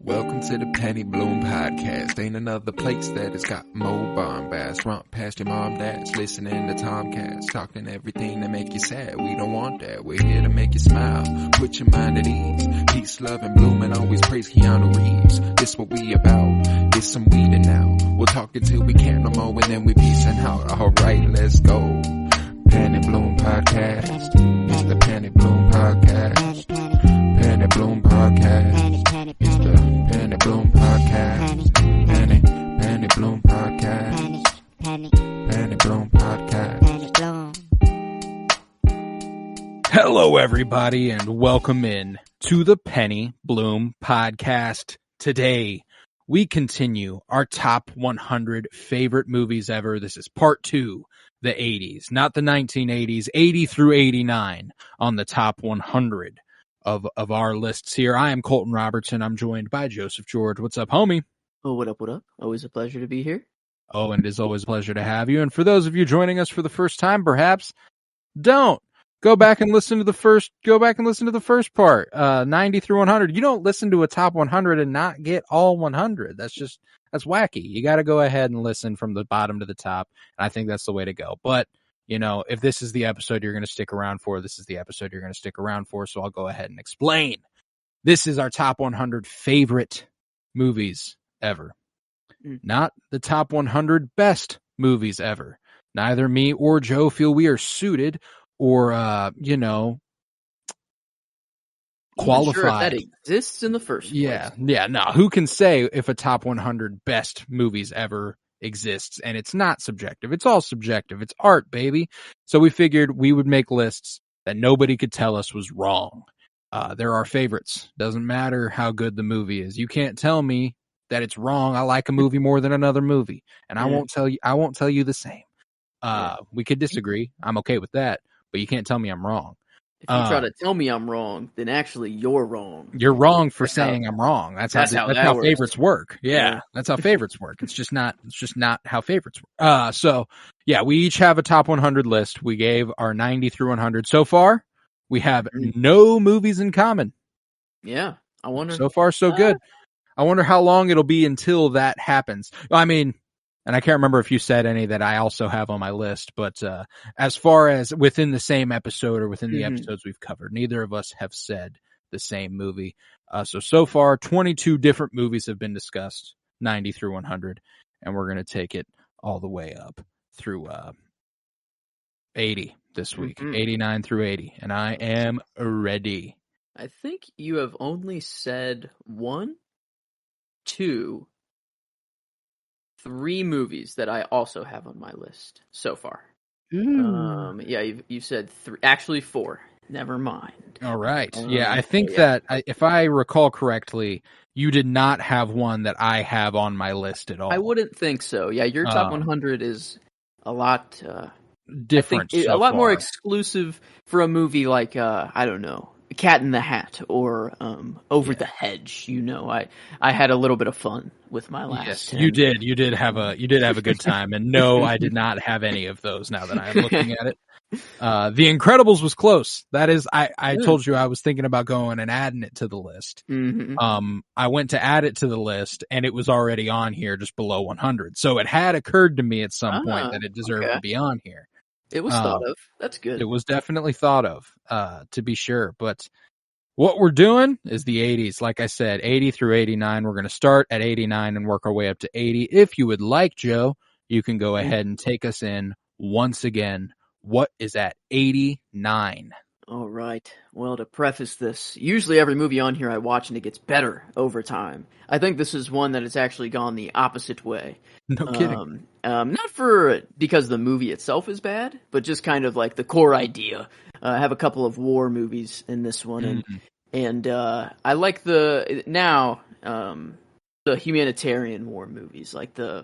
Welcome to the Penny Bloom Podcast. Ain't another place that has got more bombast. Romp past your mom, dad's listening to Tomcats. Talking everything that make you sad. We don't want that. We're here to make you smile. Put your mind at ease. Peace, love, and bloom, and always praise Keanu Reeves. This what we about. This some weeding now. We'll talk until we can't no more, and then we peacing out. Alright, let's go. Penny Bloom Podcast. It's the Penny Bloom Podcast. Penny Bloom Podcast. It's the Penny Bloom Podcast. Penny Bloom Podcast. Penny Bloom Podcast. Hello, everybody, and welcome in to the Penny Bloom Podcast. Today, we continue our top 100 favorite movies ever. This is part 2, the 80s, not the 1980s, 80 through 89 on the top 100 of our lists here. I am Colton Robertson. I'm joined by Joseph George. What's up, homie? Oh, what up, what up? Always a pleasure to be here. Oh, and it is always a pleasure to have you. And for those of you joining us for the first time, perhaps, don't. Go back and listen to the first part, 90 through 100. You don't listen to a top 100 and not get all 100. That's wacky. You got to go ahead and listen from the bottom to the top. And I think that's the way to go. But, you know, if this is the episode you're going to stick around for, this is the episode you're going to stick around for. So I'll go ahead and explain. This is our top 100 favorite movies ever. Not the top 100 best movies ever. Neither me or Joe feel we are suited or, qualified. Sure if that exists in the first place. Yeah. No, who can say if a top 100 best movies ever exists? And it's not subjective. It's all subjective. It's art, baby. So we figured we would make lists that nobody could tell us was wrong. They're our favorites. Doesn't matter how good the movie is. You can't tell me that it's wrong. I like a movie more than another movie, and I won't tell you the same. We could disagree. I'm okay with that. But you can't tell me I'm wrong. If you try to tell me I'm wrong, then actually you're wrong. You're wrong for saying I'm wrong. That's how favorites work. Yeah, that's how favorites work. It's just not how favorites work. So yeah, we each have a top 100 list. We gave our 90 through 100. So far, we have no movies in common. Yeah, I wonder. So far, so good. I wonder how long it'll be until that happens. I mean, and I can't remember if you said any that I also have on my list, but as far as within the same episode or within the episodes we've covered, neither of us have said the same movie. So far, 22 different movies have been discussed, 90 through 100, and we're going to take it all the way up through 80 this week, 89 through 80, and I am ready. I think you have only said 1, 2, 3 movies that I also have on my list so far. Yeah, you've said 3, actually 4. Never mind. All right. I think that if I recall correctly, you did not have one that I have on my list at all. I wouldn't think so. Yeah, your top 100 is a lot different, a lot more exclusive for a movie like I don't know, Cat in the Hat or Over the Hedge. You know, I had a little bit of fun with my last 10. You did have a good time, and no, I did not have any of those. Now that I'm looking at it, The Incredibles was close. That is, I told you I was thinking about going and adding it to the list. I went to add it to the list, and it was already on here, just below 100. So it had occurred to me at some point that it deserved to be on here. It was thought of. That's good. It was definitely thought of, to be sure. But what we're doing is the 80s. Like I said, 80 through 89. We're going to start at 89 and work our way up to 80. If you would like, Joe, you can go ahead and take us in once again. What is at 89? All right. Well, to preface this, usually every movie on here I watch and it gets better over time. I think this is one that has actually gone the opposite way. No kidding. Not because the movie itself is bad, but just kind of like the core idea. I have a couple of war movies in this one, and I like the humanitarian war movies, like I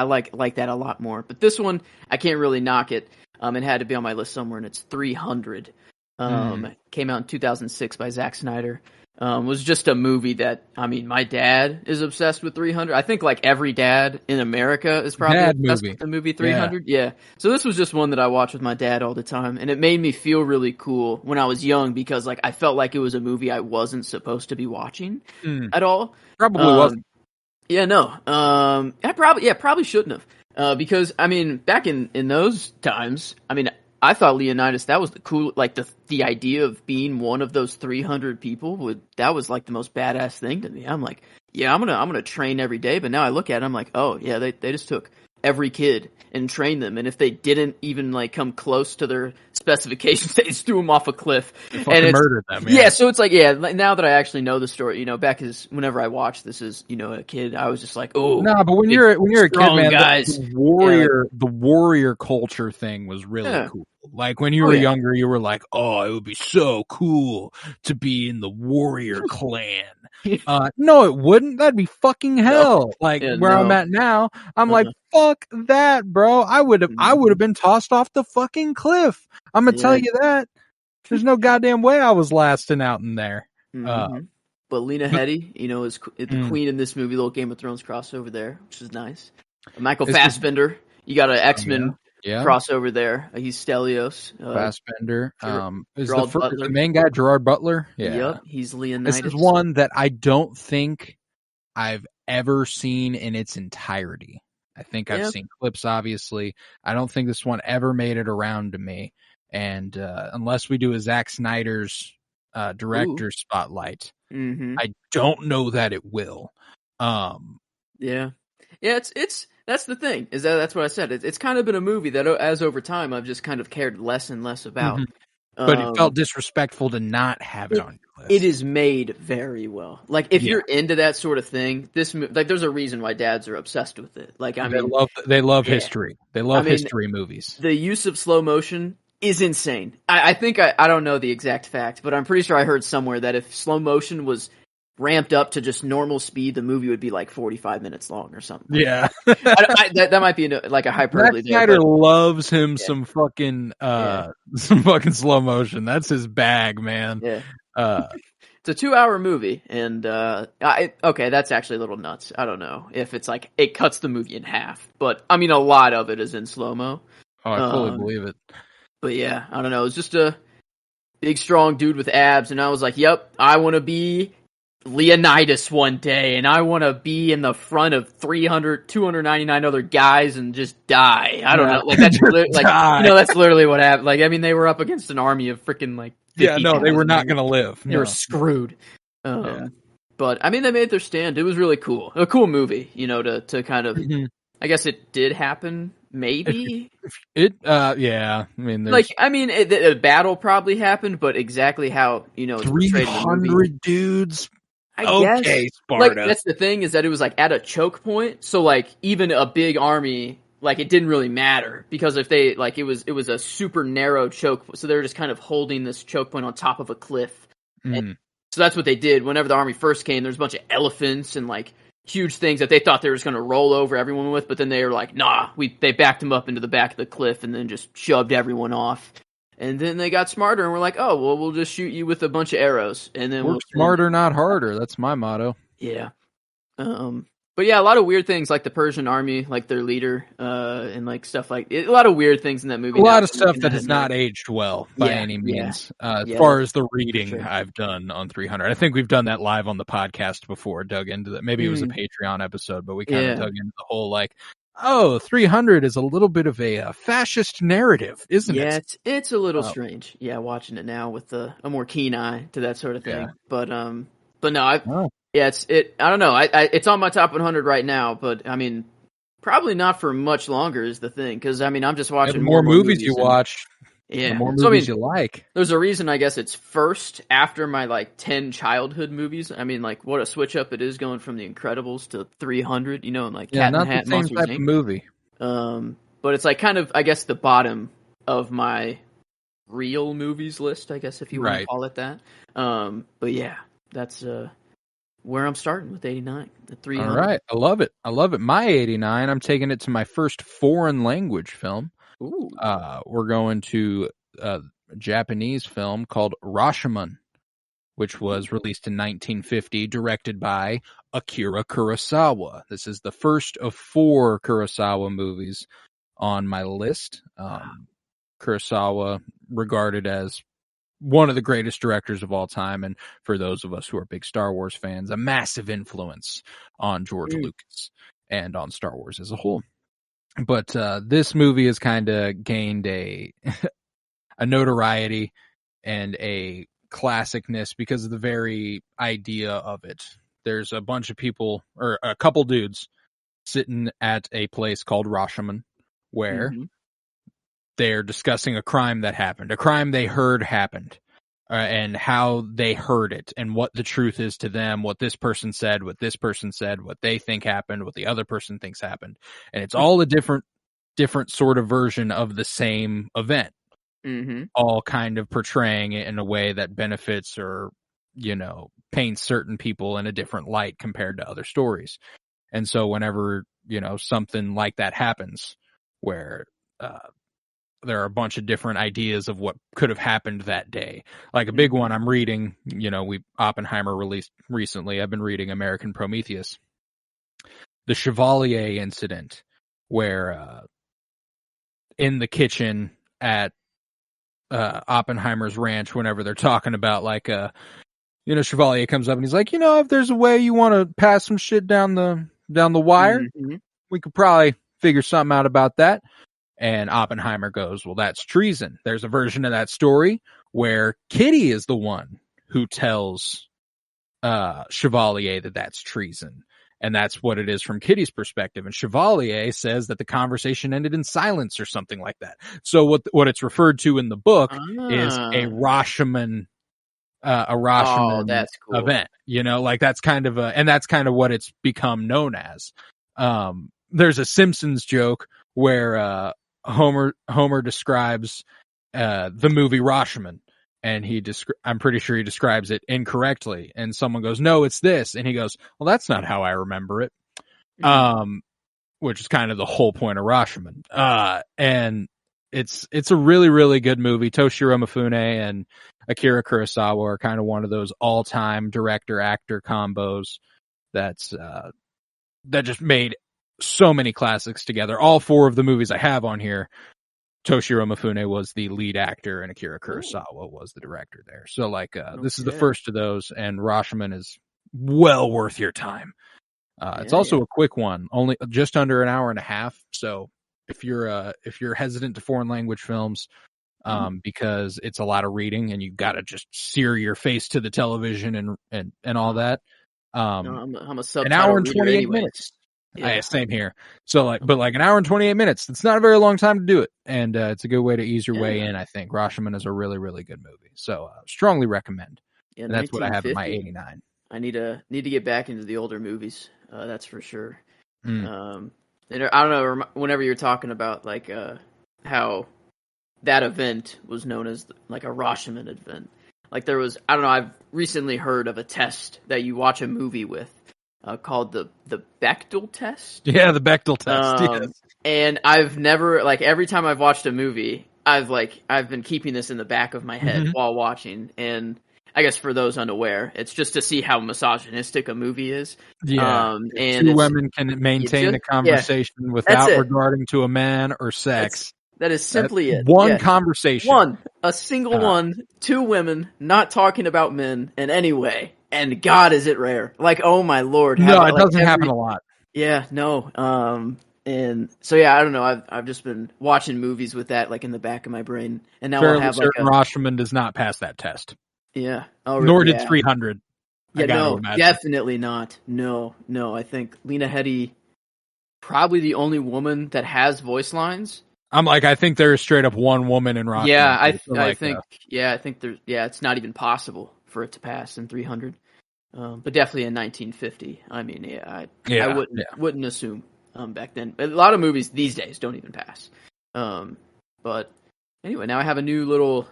like that a lot more. But this one, I can't really knock it. It had to be on my list somewhere, and it's 300. Came out in 2006 by Zack Snyder. was just a movie that, I mean, my dad is obsessed with 300. I think like every dad in America is probably obsessed with the movie 300. Yeah. So this was just one that I watched with my dad all the time, and it made me feel really cool when I was young because like I felt like it was a movie I wasn't supposed to be watching at all. Probably wasn't. Yeah, no. I probably shouldn't have. Because I mean, back in those times, I mean, I thought Leonidas, that was the cool, like the idea of being one of those 300 people that was like the most badass thing to me. I'm like, yeah, I'm gonna train every day. But now I look at it, I'm like, oh yeah, they just took every kid and trained them. And if they didn't even like come close to their specifications, they just threw them off a cliff and murdered them. Yeah. So it's like, yeah, now that I actually know the story, you know, whenever I watched this as, you know, a kid, I was just like, oh, no, but when you're a kid, man, guys, the warrior culture thing was really cool. Like when you were younger, you were like, oh, it would be so cool to be in the warrior clan. No, it wouldn't. That'd be fucking hell. I'm at now, I'm like, fuck that, bro. I would have been tossed off the fucking cliff. I'm gonna tell you that. There's no goddamn way I was lasting out in there. But Lena Headey, you know, is the queen in this movie. Little Game of Thrones crossover there, which is nice. Michael Fassbender, you got an X-Men crossover there. He's Stelios. Fassbender. Is the main guy Gerard Butler? Yeah. Yep, he's Leonidas. This is one that I don't think I've ever seen in its entirety. I think I've seen clips, obviously. I don't think this one ever made it around to me. And unless we do a Zack Snyder's director spotlight, I don't know that it will. It's that's the thing. That's what I said. It's kind of been a movie that, as over time, I've just kind of cared less and less about. But it felt disrespectful to not have it on your list. It is made very well. Like if you're into that sort of thing, there's a reason why dads are obsessed with it. Like I mean, they love history. They love history movies. The use of slow motion is insane. I think I don't know the exact fact, but I'm pretty sure I heard somewhere that if slow motion was ramped up to just normal speed, the movie would be like 45 minutes long or something. Yeah. That might be like a hyperbole. Zack Snyder loves him some fucking slow motion. That's his bag, man. Yeah. It's a 2-hour movie, and that's actually a little nuts. I don't know if it's like it cuts the movie in half, but I mean a lot of it is in slow-mo. Oh, I fully believe it. But yeah, I don't know. It's just a big, strong dude with abs, and I was like, yep, I want to be Leonidas one day, and I want to be in the front of 299 other guys and just die. I don't know. Like that's that's literally what happened. Like I mean, they were up against an army of freaking like 50, they were not going to live. They were screwed. But I mean, they made their stand. It was really cool. A cool movie, you know, to kind of. I guess it did happen. Maybe I mean, a battle probably happened, but exactly how it's 300 dudes. I guess. Sparta. Like that's the thing is that it was like at a choke point, so like even a big army, like it didn't really matter because if they like it was a super narrow choke, so they were just kind of holding this choke point on top of a cliff. And so that's what they did. Whenever the army first came, there's a bunch of elephants and like huge things that they thought they were just going to roll over everyone with, but then they were like, nah, they backed them up into the back of the cliff and then just shoved everyone off. And then they got smarter and were like, oh, well, we'll just shoot you with a bunch of arrows. And then work smarter, not harder. That's my motto. Yeah. But yeah, a lot of weird things like the Persian army, like their leader, and like stuff like a lot of weird things in that movie. A lot of stuff that has not aged well by any means. As far as the reading I've done on 300, I think we've done that live on the podcast before. Dug into that. Maybe it was a Patreon episode, but we kind of dug into the whole like, 300 is a little bit of a fascist narrative, isn't it? Yeah, it's a little strange. Yeah, watching it now with a more keen eye to that sort of thing. But no, yeah, I don't know. It's on my top 100 right now, but I mean, probably not for much longer is the thing. Because I mean, I'm just watching more movies you watch. Yeah, the more movies you like. There's a reason, I guess, it's first after my like 10 childhood movies. I mean, like what a switch up it is going from The Incredibles to 300. You know, and like Cat in the Hat, the same type of movie. But it's like kind of, I guess, the bottom of my real movies list. I guess if you want to call it that. But yeah, that's where I'm starting with 89. The 300. All right, I love it. My 89. I'm taking it to my first foreign language film. Ooh. We're going to a Japanese film called Rashomon. which was released in 1950, directed by Akira Kurosawa. This is the first of 4 Kurosawa movies on my list. Kurosawa, regarded as one of the greatest directors of all time, and for those of us who are big Star Wars fans, a massive influence on George Lucas and on Star Wars as a whole. But this movie has kind of gained a notoriety and a classicness because of the very idea of it. There's a bunch of people, or a couple dudes, sitting at a place called Rashomon, where they're discussing a crime that happened, a crime they heard happened, and how they heard it, and what the truth is to them, what this person said, what they think happened, what the other person thinks happened. And it's all a different sort of version of the same event. All kind of portraying it in a way that benefits or, paints certain people in a different light compared to other stories. And so whenever, something like that happens, where there are a bunch of different ideas of what could have happened that day. Like a big one I'm reading, Oppenheimer released recently. I've been reading American Prometheus. The Chevalier incident, where in the kitchen at Oppenheimer's ranch, whenever they're talking about Chevalier comes up and he's like, if there's a way you want to pass some shit down the wire, we could probably figure something out about that. And Oppenheimer goes, well, that's treason. There's a version of that story where Kitty is the one who tells Chevalier that that's treason. And that's what it is from Kitty's perspective. And Chevalier says that the conversation ended in silence or something like that. So what it's referred to in the book is a Rashomon that's cool. event. That's kind of and that's kind of what it's become known as. There's a Simpsons joke where Homer describes the movie Rashomon, and I'm pretty sure he describes it incorrectly, and someone goes, no, it's this, and he goes, well, that's not how I remember it. Which is kind of the whole point of Rashomon. And it's a really, really good movie. Toshiro Mifune and Akira Kurosawa are kind of one of those all-time director-actor combos that just made so many classics together. All 4 of the movies I have on here, Toshiro Mifune was the lead actor and Akira Kurosawa was the director there. So this is the first of those, and Rashomon is well worth your time. It's also a quick one, only just under an hour and a half. So if you're hesitant to foreign language films, because it's a lot of reading and you got to just sear your face to the television and all that. I'm a subtitle an hour and 28 anyway. minutes. Yeah. Same here. So but an hour and 28 minutes, it's not a very long time to do it. And it's a good way to ease your way in, I think. Rashomon is a really, really good movie. So strongly recommend. Yeah, and that's what I have in my 89. I need to get back into the older movies. That's for sure. And I don't know, whenever you're talking about how that event was known as a Rashomon event. There was, I don't know, I've recently heard of a test that you watch a movie with. Called the Bechdel test. Yeah, the Bechdel test. Yes. And I've never, every time I've watched a movie, I've been keeping this in the back of my head while watching. And I guess for those unaware, it's just to see how misogynistic a movie is. Yeah. And 2 women can maintain a conversation without regarding to a man or sex. That is simply it. One conversation. A single one, 2 women not talking about men in any way. And God, is it rare? Oh my Lord! No, it doesn't happen a lot. Yeah, no. And so I don't know. I've just been watching movies with that in the back of my brain, and now I have Rashomon does not pass that test. Yeah. Nor did 300. Yeah, no, definitely not. No. I think Lena Headey, probably the only woman that has voice lines. I think there is straight up one woman in Rashomon. Yeah, I think there's. Yeah, it's not even possible for it to pass in 300. But definitely in 1950. I mean, I wouldn't assume back then. A lot of movies these days don't even pass. But anyway, now I have a new little,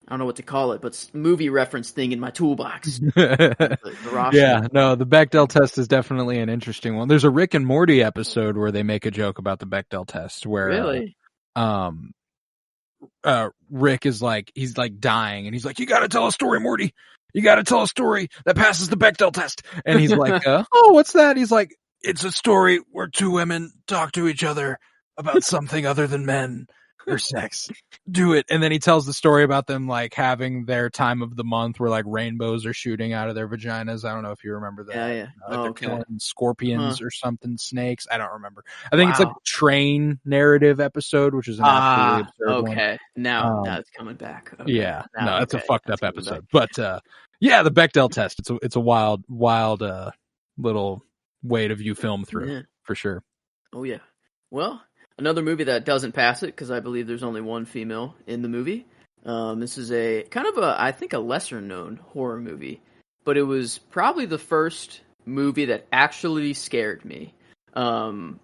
I don't know what to call it, but movie reference thing in my toolbox. The Bechdel test is definitely an interesting one. There's a Rick and Morty episode where they make a joke about the Bechdel test where really? Rick is he's dying and he's like, you gotta tell a story, Morty. you got to tell a story that passes the Bechdel test. And he's like, oh, what's that? He's like, it's a story where two women talk to each other about something other than men or sex. Do it. And then he tells the story about them like having their time of the month where like rainbows are shooting out of their vaginas. I don't know if you remember that. Yeah. They're killing scorpions or something, snakes. I don't remember. I think it's like a train narrative episode, which is an absolutely absurd one. Okay. Now it's coming back. Okay. Yeah. No, that's a fucked up episode. But yeah, the Bechdel test. It's a wild little way to view film through for sure. Oh yeah. Well, another movie that doesn't pass it, because I believe there's only one female in the movie. This is a kind of I think a lesser known horror movie, but it was probably the first movie that actually scared me. And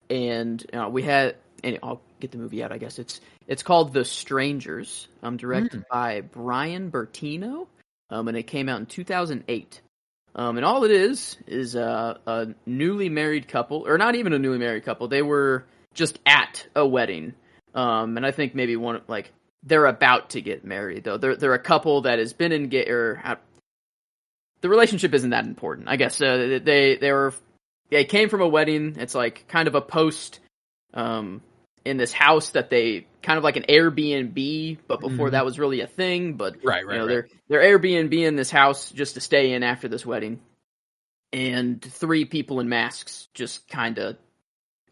we had, and I'll get the movie out, I guess. It's called The Strangers, directed by Brian Bertino, and it came out in 2008. And all it is a newly married couple, or not even a newly married couple. They were just at a wedding. And I think maybe they're about to get married though. They're a couple that has been engaged, the relationship isn't that important, I guess. They came from a wedding. It's like kind of a post, in this house that they kind of like an Airbnb, but before that was really a thing. But right. They're Airbnb in this house just to stay in after this wedding, and 3 people in masks just kind of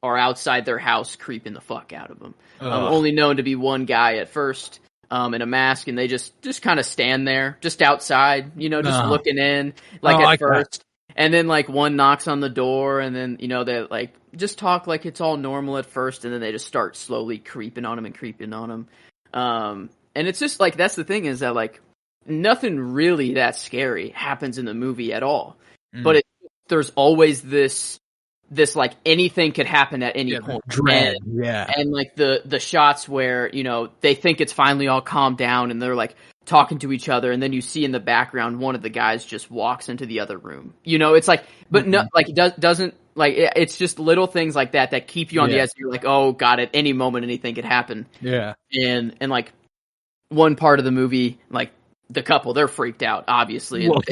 are outside their house creeping the fuck out of them. Only known to be one guy at first, in a mask, and they just kind of stand there, just outside, just looking in, at first. That. And then, one knocks on the door, and then, they, just talk like it's all normal at first, and then they just start slowly creeping on him. And it's just, that's the thing, is that, nothing really that scary happens in the movie at all. But there's always this anything could happen at any point. Dread, And, the shots where, they think it's finally all calmed down, and they're, talking to each other, and then you see in the background one of the guys just walks into the other room. It's but no, it doesn't, it's just little things like that keep you on the edge. You're like, oh god, at any moment anything could happen. Yeah. And one part of the movie, the couple, they're freaked out, obviously. And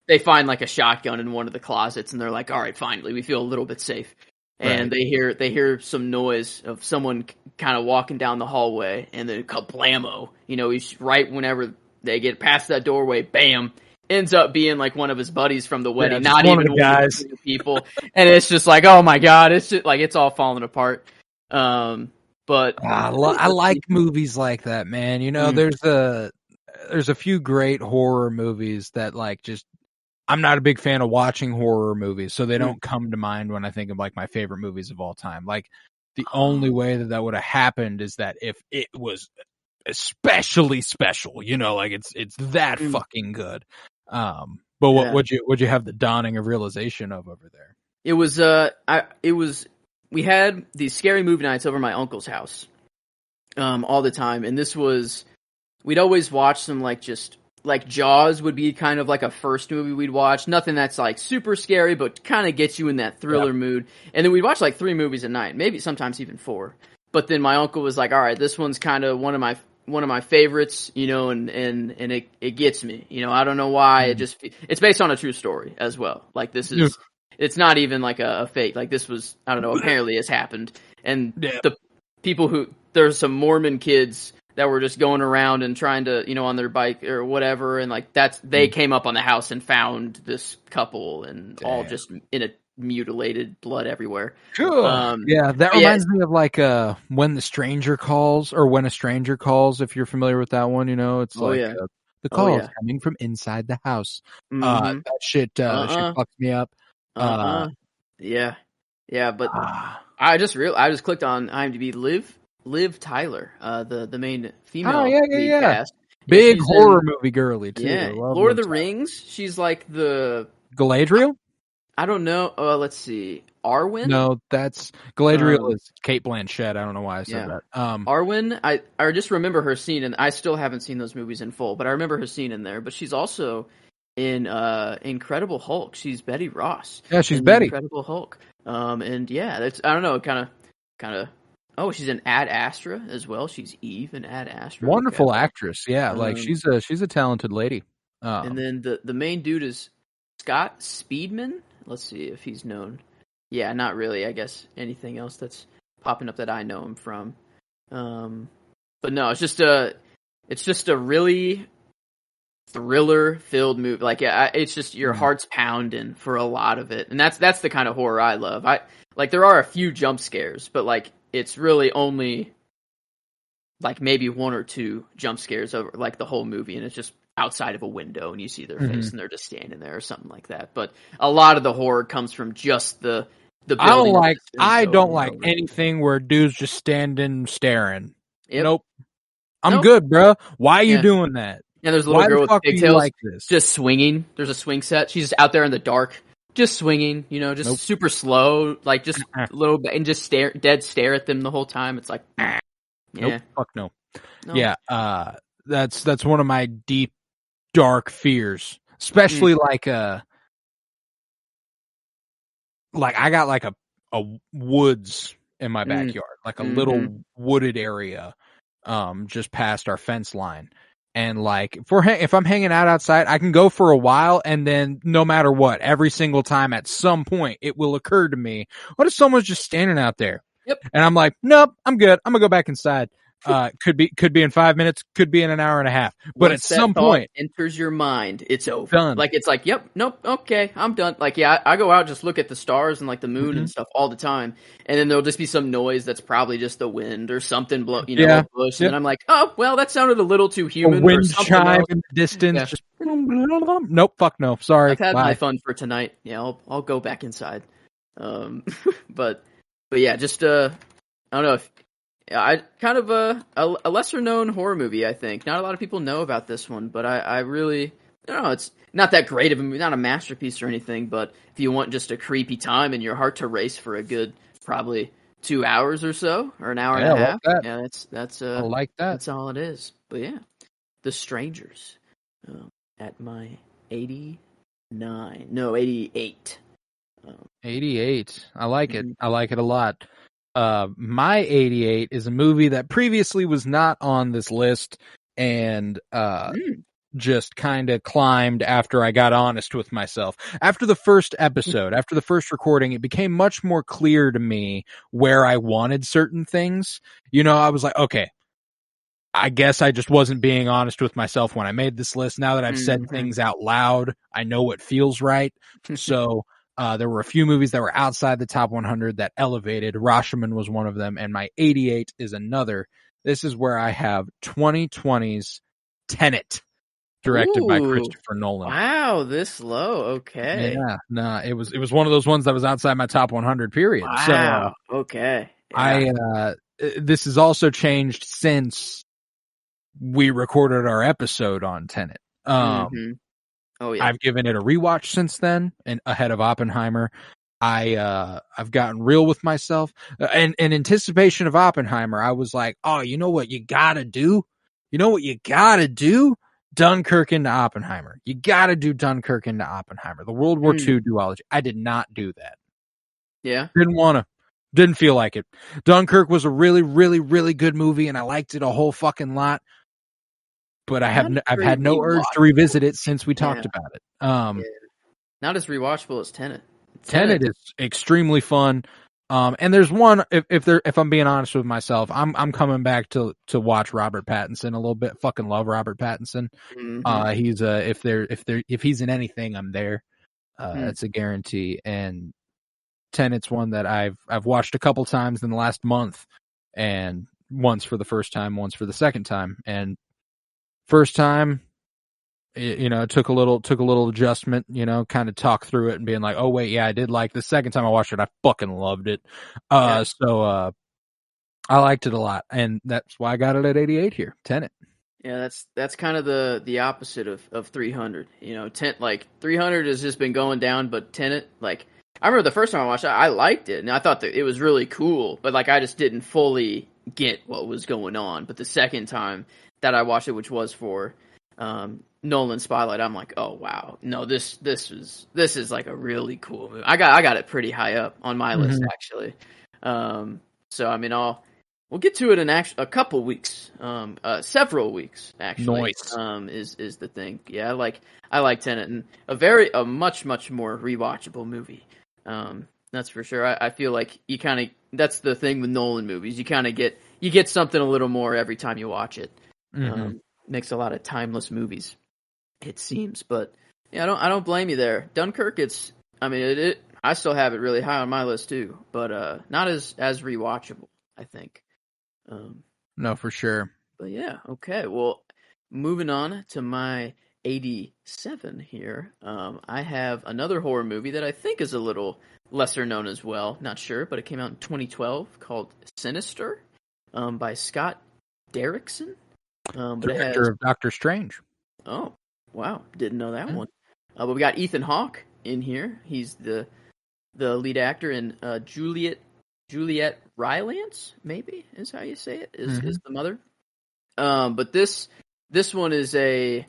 they find a shotgun in one of the closets, and they're like, all right, finally, we feel a little bit safe. And they hear some noise of someone kind of walking down the hallway, and then kablamo. He's right whenever they get past that doorway, bam, ends up being one of his buddies from the wedding, not even one of the people. And it's just oh my god, it's just it's all falling apart. But I like movies like that, man. There's a few great horror movies that just. I'm not a big fan of watching horror movies, so they don't come to mind when I think of my favorite movies of all time. The only way that would have happened is that if it was especially special, it's that fucking good. But what'd you have the dawning of realization of over there? It was we had these scary movie nights over my uncle's house, all the time, and we'd always watch them Jaws would be kind of a first movie we'd watch. Nothing that's super scary, but kind of gets you in that thriller mood. And then we'd watch 3 movies a night, maybe sometimes even 4. But then my uncle was like, all right, this one's kind of one of my favorites, and it gets me. I don't know why. It's based on a true story as well. It's not even a fake. This was, I don't know, apparently has happened. And the people there's some Mormon kids that were just going around and trying to, on their bike or whatever, and they came up on the house and found this couple, and all just in a mutilated, blood everywhere. Cool. That reminds me of When the Stranger Calls, or When a Stranger Calls, if you're familiar with that one. It's the call is coming from inside the house. That shit fucks me up. Yeah, but I just clicked on IMDb. Liv Tyler, the main female lead cast. Big horror movie girly too. Yeah, Lord of the Rings. She's the Galadriel. I don't know. Let's see. Arwen. No, that's Galadriel is Cate Blanchett. I don't know why I said that. Arwen. I just remember her scene, and I still haven't seen those movies in full, but I remember her scene in there. But she's also in Incredible Hulk. She's Betty Ross. Yeah, she's Betty. Incredible Hulk. And that's, I don't know, kind of. Oh, she's in Ad Astra as well. She's Eve in Ad Astra. Wonderful actress. Yeah, she's a talented lady. And then the main dude is Scott Speedman. Let's see if he's known. Yeah, not really. I guess anything else that's popping up that I know him from. But no, it's just a really thriller-filled movie. Like, it's just your heart's pounding for a lot of it, and that's the kind of horror I love. There are a few jump scares, but like it's really only like maybe one or two jump scares over like the whole movie, and it's just outside of a window and you see their face and they're just standing there or something like that. But a lot of the horror comes from just the building. I don't like anything where dudes just standing staring. Yep. Nope. I'm good, bro. Why are you doing that? And there's a little girl with pigtails like this? Just swinging. There's a swing set. She's just out there in the dark, just swinging, just super slow, like just a little bit, and just stare at them the whole time. It's like, yeah. Nope. Fuck no. Yeah. That's one of my deep, dark fears, especially like I got like a woods in my backyard, like a little wooded area, just past our fence line. And like if I'm hanging out outside, I can go for a while, and then no matter what, every single time at some point it will occur to me, what if someone's just standing out there? Yep. And I'm like, nope, I'm good. I'm gonna go back inside. Could be in 5 minutes, could be in an hour and a half. But once at some point enters your mind, it's over. Done. Like it's like, yep, nope, okay, I'm done. Like yeah, I go out just look at the stars and like the moon and stuff all the time, and then there'll just be some noise that's probably just the wind or something blow, a bush, and then I'm like, oh well, that sounded a little too human. A wind chime in the distance. Just nope, fuck no, sorry. I've had my fun for tonight. Yeah, I'll go back inside. But yeah, just I don't know if. I kind of a lesser known horror movie. I think not a lot of people know about this one, but I really don't know. It's not that great of a movie, not a masterpiece or anything. But if you want just a creepy time and your heart to race for a good probably 2 hours or so, or an hour and a half, that's I like that. That's all it is. But yeah, The Strangers at my 88. 88. I like it. I like it a lot. My 88 is a movie that previously was not on this list and just kind of climbed after I got honest with myself. After the first episode, after the first recording, it became much more clear to me where I wanted certain things. I was like, okay, I guess I just wasn't being honest with myself when I made this list. Now that I've said things out loud, I know what feels right. So there were a few movies that were outside the top 100 that elevated. Rashomon was one of them, and my 88 is another. This is where I have 2020's Tenet, directed by Christopher Nolan. Wow, this low. Okay. Yeah, no, it was one of those ones that was outside my top 100. Period. Wow. So, okay. Yeah. This has also changed since we recorded our episode on Tenet. Oh yeah, I've given it a rewatch since then, and ahead of Oppenheimer. I've gotten real with myself, and in anticipation of Oppenheimer, I was like, oh, you know what you gotta do? Dunkirk into Oppenheimer. You gotta do Dunkirk into Oppenheimer. The World War II duology. I did not do that. Yeah. Didn't feel like it. Dunkirk was a really, really, really good movie, and I liked it a whole fucking lot. But I've had no urge to revisit it since we talked about it. Not as rewatchable as Tenet. Tenet is extremely fun. And there's one, if I'm being honest with myself, I'm coming back to watch Robert Pattinson a little bit. Fucking love Robert Pattinson. He's if he's in anything, I'm there. It's a guarantee. And Tenet's one that I've watched a couple times in the last month, and once for the first time, once for the second time. And first time, it took a little adjustment, kind of talk through it and being like, oh wait, yeah, I did like the second time I watched it. I fucking loved it. So I liked it a lot, and that's why I got it at 88 here. Tenet. Yeah, that's kind of the opposite of 300. 300 has just been going down, but Tenet, like, I remember the first time I watched it, I liked it, and I thought that it was really cool, but like I just didn't fully get what was going on. But the second time that I watched it, which was for Nolan Spotlight, I'm like, oh wow, no, this is like a really cool movie. I got it pretty high up on my list actually. So I mean, We'll get to it in a couple weeks, several weeks actually. Nice. Is the thing? Yeah, I like Tenet, and a much more rewatchable movie. That's for sure. I feel like that's the thing with Nolan movies. You kind of get something a little more every time you watch it. Makes a lot of timeless movies, it seems. But yeah, I don't blame you there. Dunkirk. I still have it really high on my list too, but not as rewatchable, I think. No, for sure. But yeah, okay. Well, moving on to my 87 here. I have another horror movie that I think is a little lesser known as well. Not sure, but it came out in 2012 called Sinister, by Scott Derrickson. Director of Doctor Strange. Oh, wow. Didn't know that one. But we got Ethan Hawke in here. He's the lead actor, and Juliet Rylance, maybe is how you say it, is the mother. But this one is I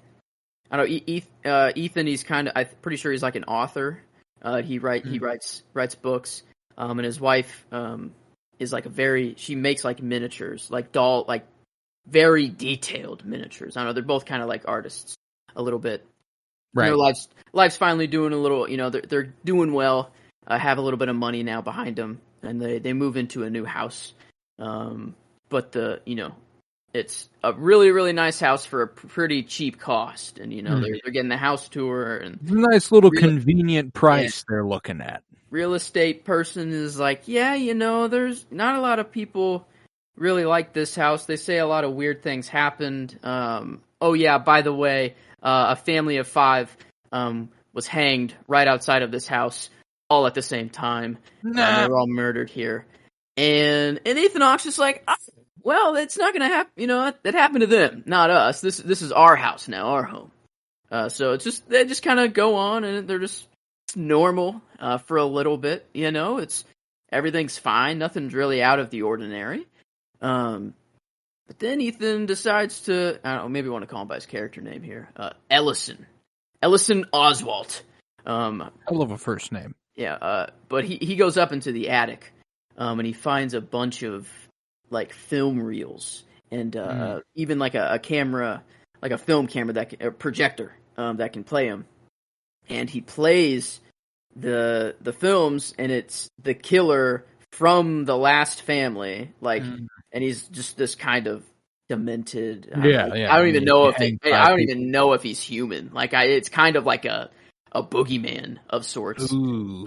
don't know, Ethan, he's I'm pretty sure he's like an author. He writes books. And his wife is like she makes like miniatures, like very detailed miniatures. I don't know, they're both kind of like artists a little bit. Right. Life's finally doing a little, they're doing well, have a little bit of money now behind them, and they move into a new house. But it's a really, really nice house for a pretty cheap cost. And, they're getting the house tour. And nice little convenient price they're looking at. Real estate person is like, there's not a lot of people really like this house. They say a lot of weird things happened. Oh, yeah, by the way, a family of 5 was hanged right outside of this house all at the same time. They were all murdered here. And Ethan Hawke's just like, well, it's not going to happen. That happened to them, not us. This is our house now, our home. So they just kind of go on, and they're just normal for a little bit. Everything's fine. Nothing's really out of the ordinary. But then Ethan decides to, I don't know, maybe I want to call him by his character name here. Ellison Oswalt. I love a first name. Yeah, but he goes up into the attic, and he finds a bunch of like film reels and even like a camera, like a film camera a projector that can play them. And he plays the films, and it's the killer from the last family, and he's just this kind of demented. I don't even know if he's human. It's kind of like a boogeyman of sorts. Ooh,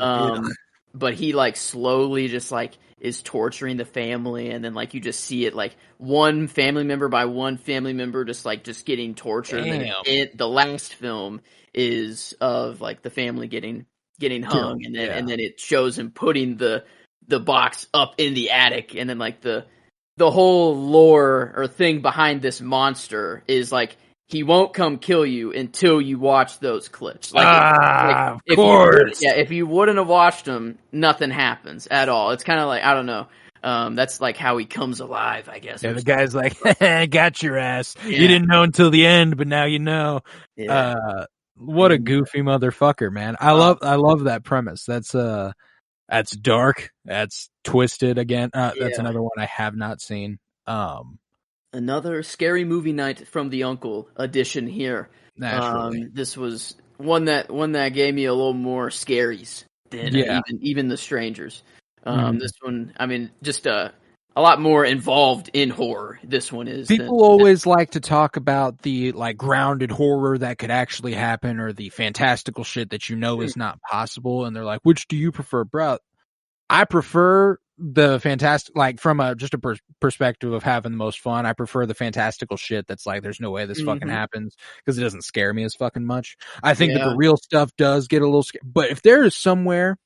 but he slowly just is torturing the family, and then you just see it one family member by one family member just getting tortured. Damn. And the last film is of the family getting hung, and then it shows him putting the box up in the attic, and then the whole lore or thing behind this monster is he won't come kill you until you watch those clips. Of course. If you wouldn't have watched them, nothing happens at all. It's kind of I don't know. That's how he comes alive, I guess. Yeah, the guy's like, got your ass. Yeah. You didn't know until the end, but now you know. Yeah. What a goofy motherfucker, man. I love that premise. That's dark. That's twisted again. That's another one I have not seen. Another scary movie night from the Uncle edition here. Naturally. This was one that gave me a little more scaries than even The Strangers. This one, just a lot more involved in horror. This one is. People always like to talk about the grounded horror that could actually happen, or the fantastical shit that is not possible, and they're like, which do you prefer, bro? I prefer the fantastic, from a perspective of having the most fun. I prefer the fantastical shit that's there's no way this fucking happens, because it doesn't scare me as fucking much. I think that the real stuff does get a little scary, but if there is somewhere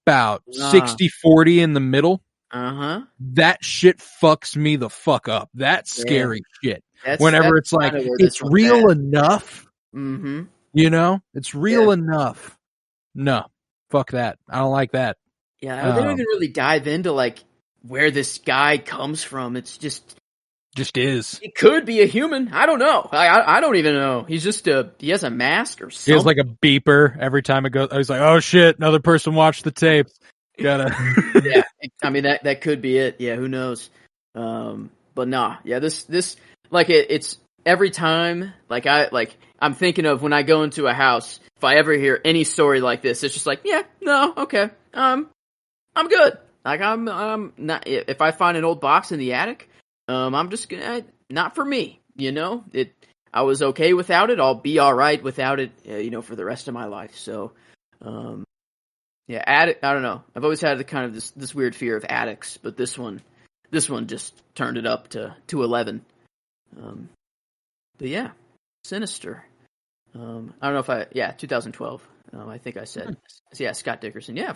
about 60-40 in the middle, that shit fucks me the fuck up. That's scary shit. Whenever it's it's real enough, it's real enough. No, fuck that. I don't like that. Yeah, they don't even really dive into where this guy comes from. It's just is. It could be a human. I don't know. I don't even know. He's just he has a mask or something. He has a beeper every time it goes. He's like, oh shit, another person watched the tapes. Gotta. Yeah, that could be it. Yeah, who knows? But nah, yeah, this like it's every time I'm thinking of when I go into a house, if I ever hear any story like this, it's just like, yeah, no, okay, I'm good. Like I'm not, if I find an old box in the attic, I'm just gonna, not for me, you know, I was okay without it. I'll be all right without it, you know, for the rest of my life. So, yeah, attic, I don't know. I've always had the kind of this weird fear of attics, but this one just turned it up to 11. But yeah, Sinister. I don't know if 2012. I think I said, yeah, Scott Dickerson. Yeah,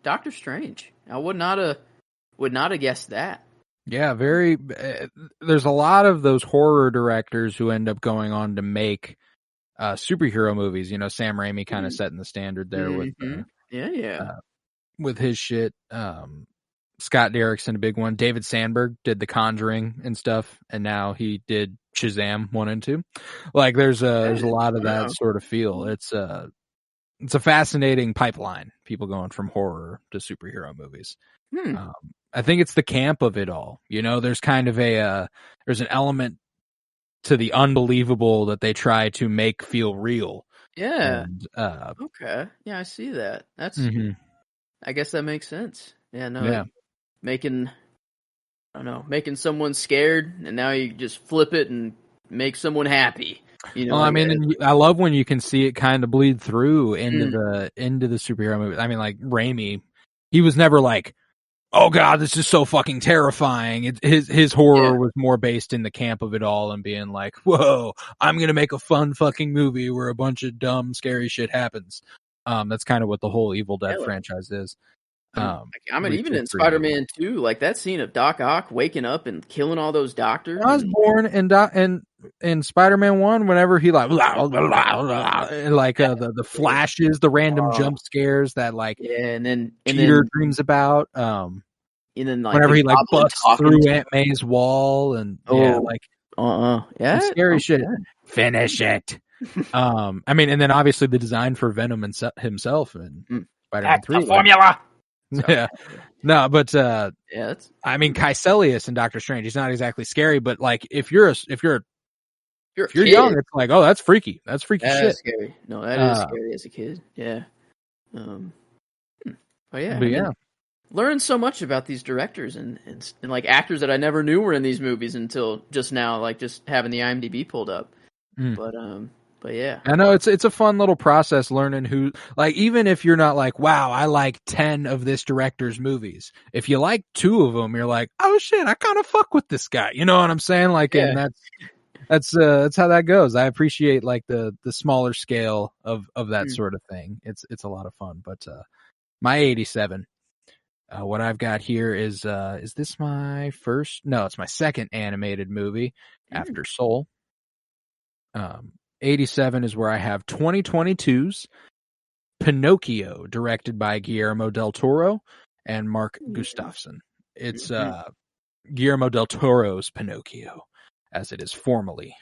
Doctor Strange. I would not have guessed that. Yeah, very. There's a lot of those horror directors who end up going on to make superhero movies. You know, Sam Raimi kind of setting the standard there with with his shit. Scott Derrickson, a big one. David Sandberg did The Conjuring and stuff, and now he did Shazam 1 and 2. Like, there's a lot of that sort of feel. It's a fascinating pipeline. People going from horror to superhero movies. I think it's the camp of it all. You know, there's kind of there's an element to the unbelievable that they try to make feel real. Yeah. And, okay. Yeah, I see that. That's. I guess that makes sense. Yeah. No. Yeah. Making someone scared, and now you just flip it and make someone happy. You know, well, I mean, I love when you can see it kind of bleed through into the superhero movie. I mean, like Raimi, he was never like, "Oh God, this is so fucking terrifying." His horror was more based in the camp of it all and being like, "Whoa, I'm gonna make a fun fucking movie where a bunch of dumb, scary shit happens." That's kind of what the whole Evil Dead franchise is. Even in Spider-Man 2, like that scene of Doc Ock waking up and killing all those doctors. Osborn and in Spider-Man 1, whenever he like the flashes, the random jump scares that and then Peter dreams about. And then whenever he busts through Aunt May's wall and scary shit. Finish it. I mean, and then obviously the design for Venom and himself and Spider-Man 3 formula. Yeah, no, but I mean, Caecilius and Doctor Strange. He's not exactly scary, but like if you're young, it's like, oh, that's freaky. That's freaky shit. Is scary. No, that is scary as a kid. Yeah. But yeah, learned so much about these directors and like actors that I never knew were in these movies until just now, like just having the IMDb pulled up. But yeah, I know it's a fun little process learning who, like, even if you're not like, wow, I like 10 of this director's movies. If you like 2 of them, you're like, oh shit, I kind of fuck with this guy. You know what I'm saying? Like, and that's how that goes. I appreciate like the smaller scale of that sort of thing. It's a lot of fun. But my 87, what I've got here is this my first? No, it's my second animated movie after Soul. 87 is where I have 2022's Pinocchio, directed by Guillermo del Toro and Mark Gustafson. It's Guillermo del Toro's Pinocchio, as it is formally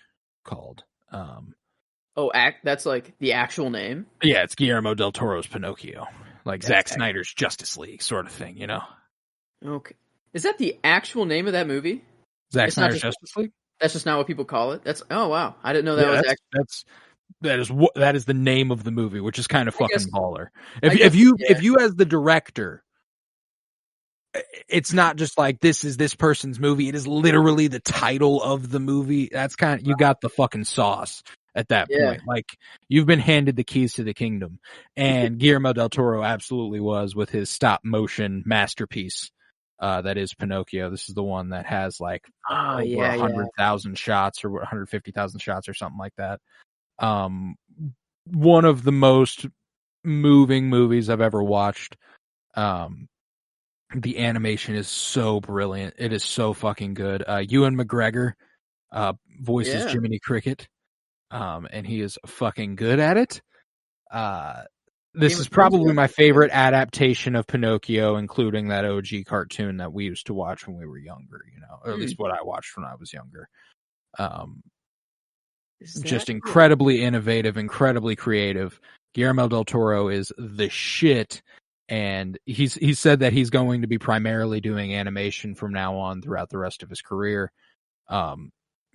called. That's like the actual name? Yeah, it's Guillermo del Toro's Pinocchio. Like Zack Snyder's Justice League sort of thing, you know? Okay. Is that the actual name of that movie? Zack Snyder's Justice League? That's just not what people call it. Wow. I didn't know that was that is the name of the movie, which is kind of fucking baller. If you as the director, it's not just like this is this person's movie. It is literally the title of the movie. That's kind of, you got the fucking sauce at that point. Like, you've been handed the keys to the kingdom, and Guillermo del Toro absolutely was with his stop motion masterpiece. That is Pinocchio. This is the one that has like 100,000 shots or 150,000 shots or something like that. One of the most moving movies I've ever watched. The animation is so brilliant. It is so fucking good. Ewan McGregor voices Jiminy Cricket, and he is fucking good at it. This is probably my favorite adaptation of Pinocchio, including that OG cartoon that we used to watch when we were younger, you know, or at least what I watched when I was younger. Just incredibly innovative, incredibly creative. Guillermo del Toro is the shit. And he said that he's going to be primarily doing animation from now on throughout the rest of his career.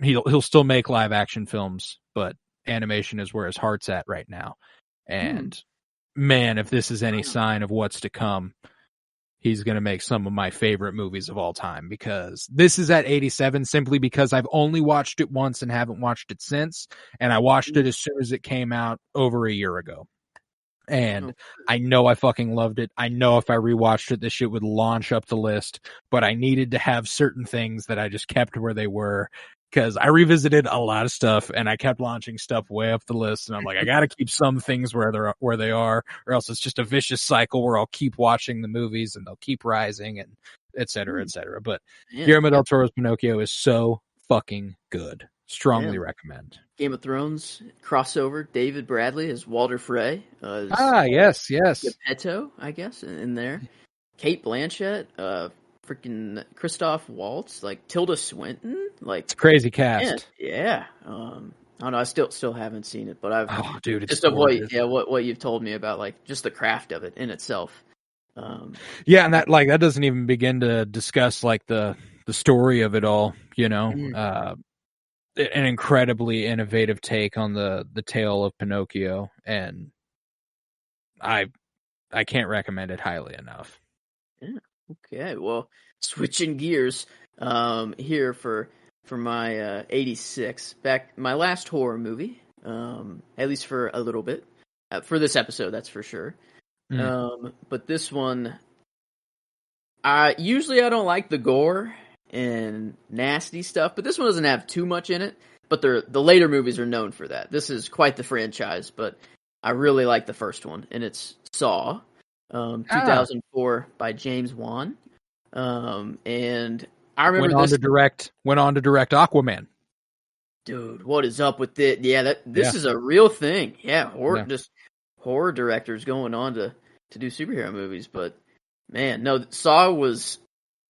He'll still make live action films, but animation is where his heart's at right now. And man, if this is any sign of what's to come, he's going to make some of my favorite movies of all time, because this is at 87 simply because I've only watched it once and haven't watched it since. And I watched it as soon as it came out over a year ago. And I know I fucking loved it. I know if I rewatched it, this shit would launch up the list, but I needed to have certain things that I just kept where they were, because I revisited a lot of stuff and I kept launching stuff way up the list. And I'm like, I got to keep some things where they are, or else it's just a vicious cycle where I'll keep watching the movies and they'll keep rising, and et cetera, et cetera. But Guillermo del Toro's Pinocchio is so fucking good. Strongly recommend. Game of Thrones crossover. David Bradley as Walder Frey. Yes. Geppetto, I guess, in there. Kate Blanchett, freaking Christoph Waltz, like Tilda Swinton, like it's a crazy cast. Yeah. I don't know. I still haven't seen it, but I've it's just of what you've told me about, like just the craft of it in itself. And that doesn't even begin to discuss like the story of it all. You know, an incredibly innovative take on the tale of Pinocchio, and I can't recommend it highly enough. Yeah. Okay. Well, switching gears here for my 86, back my last horror movie, at least for a little bit, for this episode, that's for sure. But this one, I don't like the gore and nasty stuff, but this one doesn't have too much in it. But the later movies are known for that. This is quite the franchise, but I really like the first one, and it's Saw, 2004 by James Wan. And I remember went on to direct Aquaman. Dude, what is up with it? Yeah, this is a real thing. Yeah, just horror directors going on to do superhero movies. But man, no, Saw was,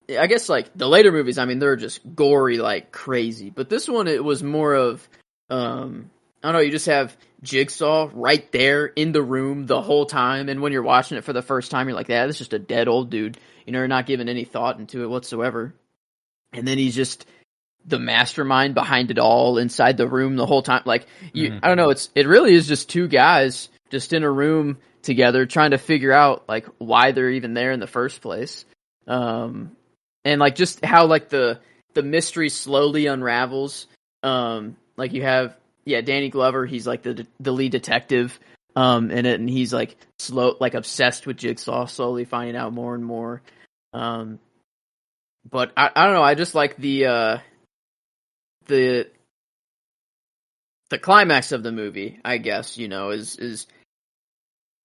I guess, like the later movies, I mean, they're just gory like crazy. But this one, it was more of, I don't know, you just have Jigsaw right there in the room the whole time. And when you're watching it for the first time, you're like, yeah, that's just a dead old dude. You know, you're not giving any thought into it whatsoever. And then he's just the mastermind behind it all inside the room the whole time. Like, I don't know, it really is just two guys just in a room together trying to figure out like why they're even there in the first place. And like just how like the mystery slowly unravels. Like you have Danny Glover, he's like the lead detective in it, and he's like obsessed with Jigsaw, slowly finding out more and more. But I don't know, I just like the climax of the movie, I guess, you know, is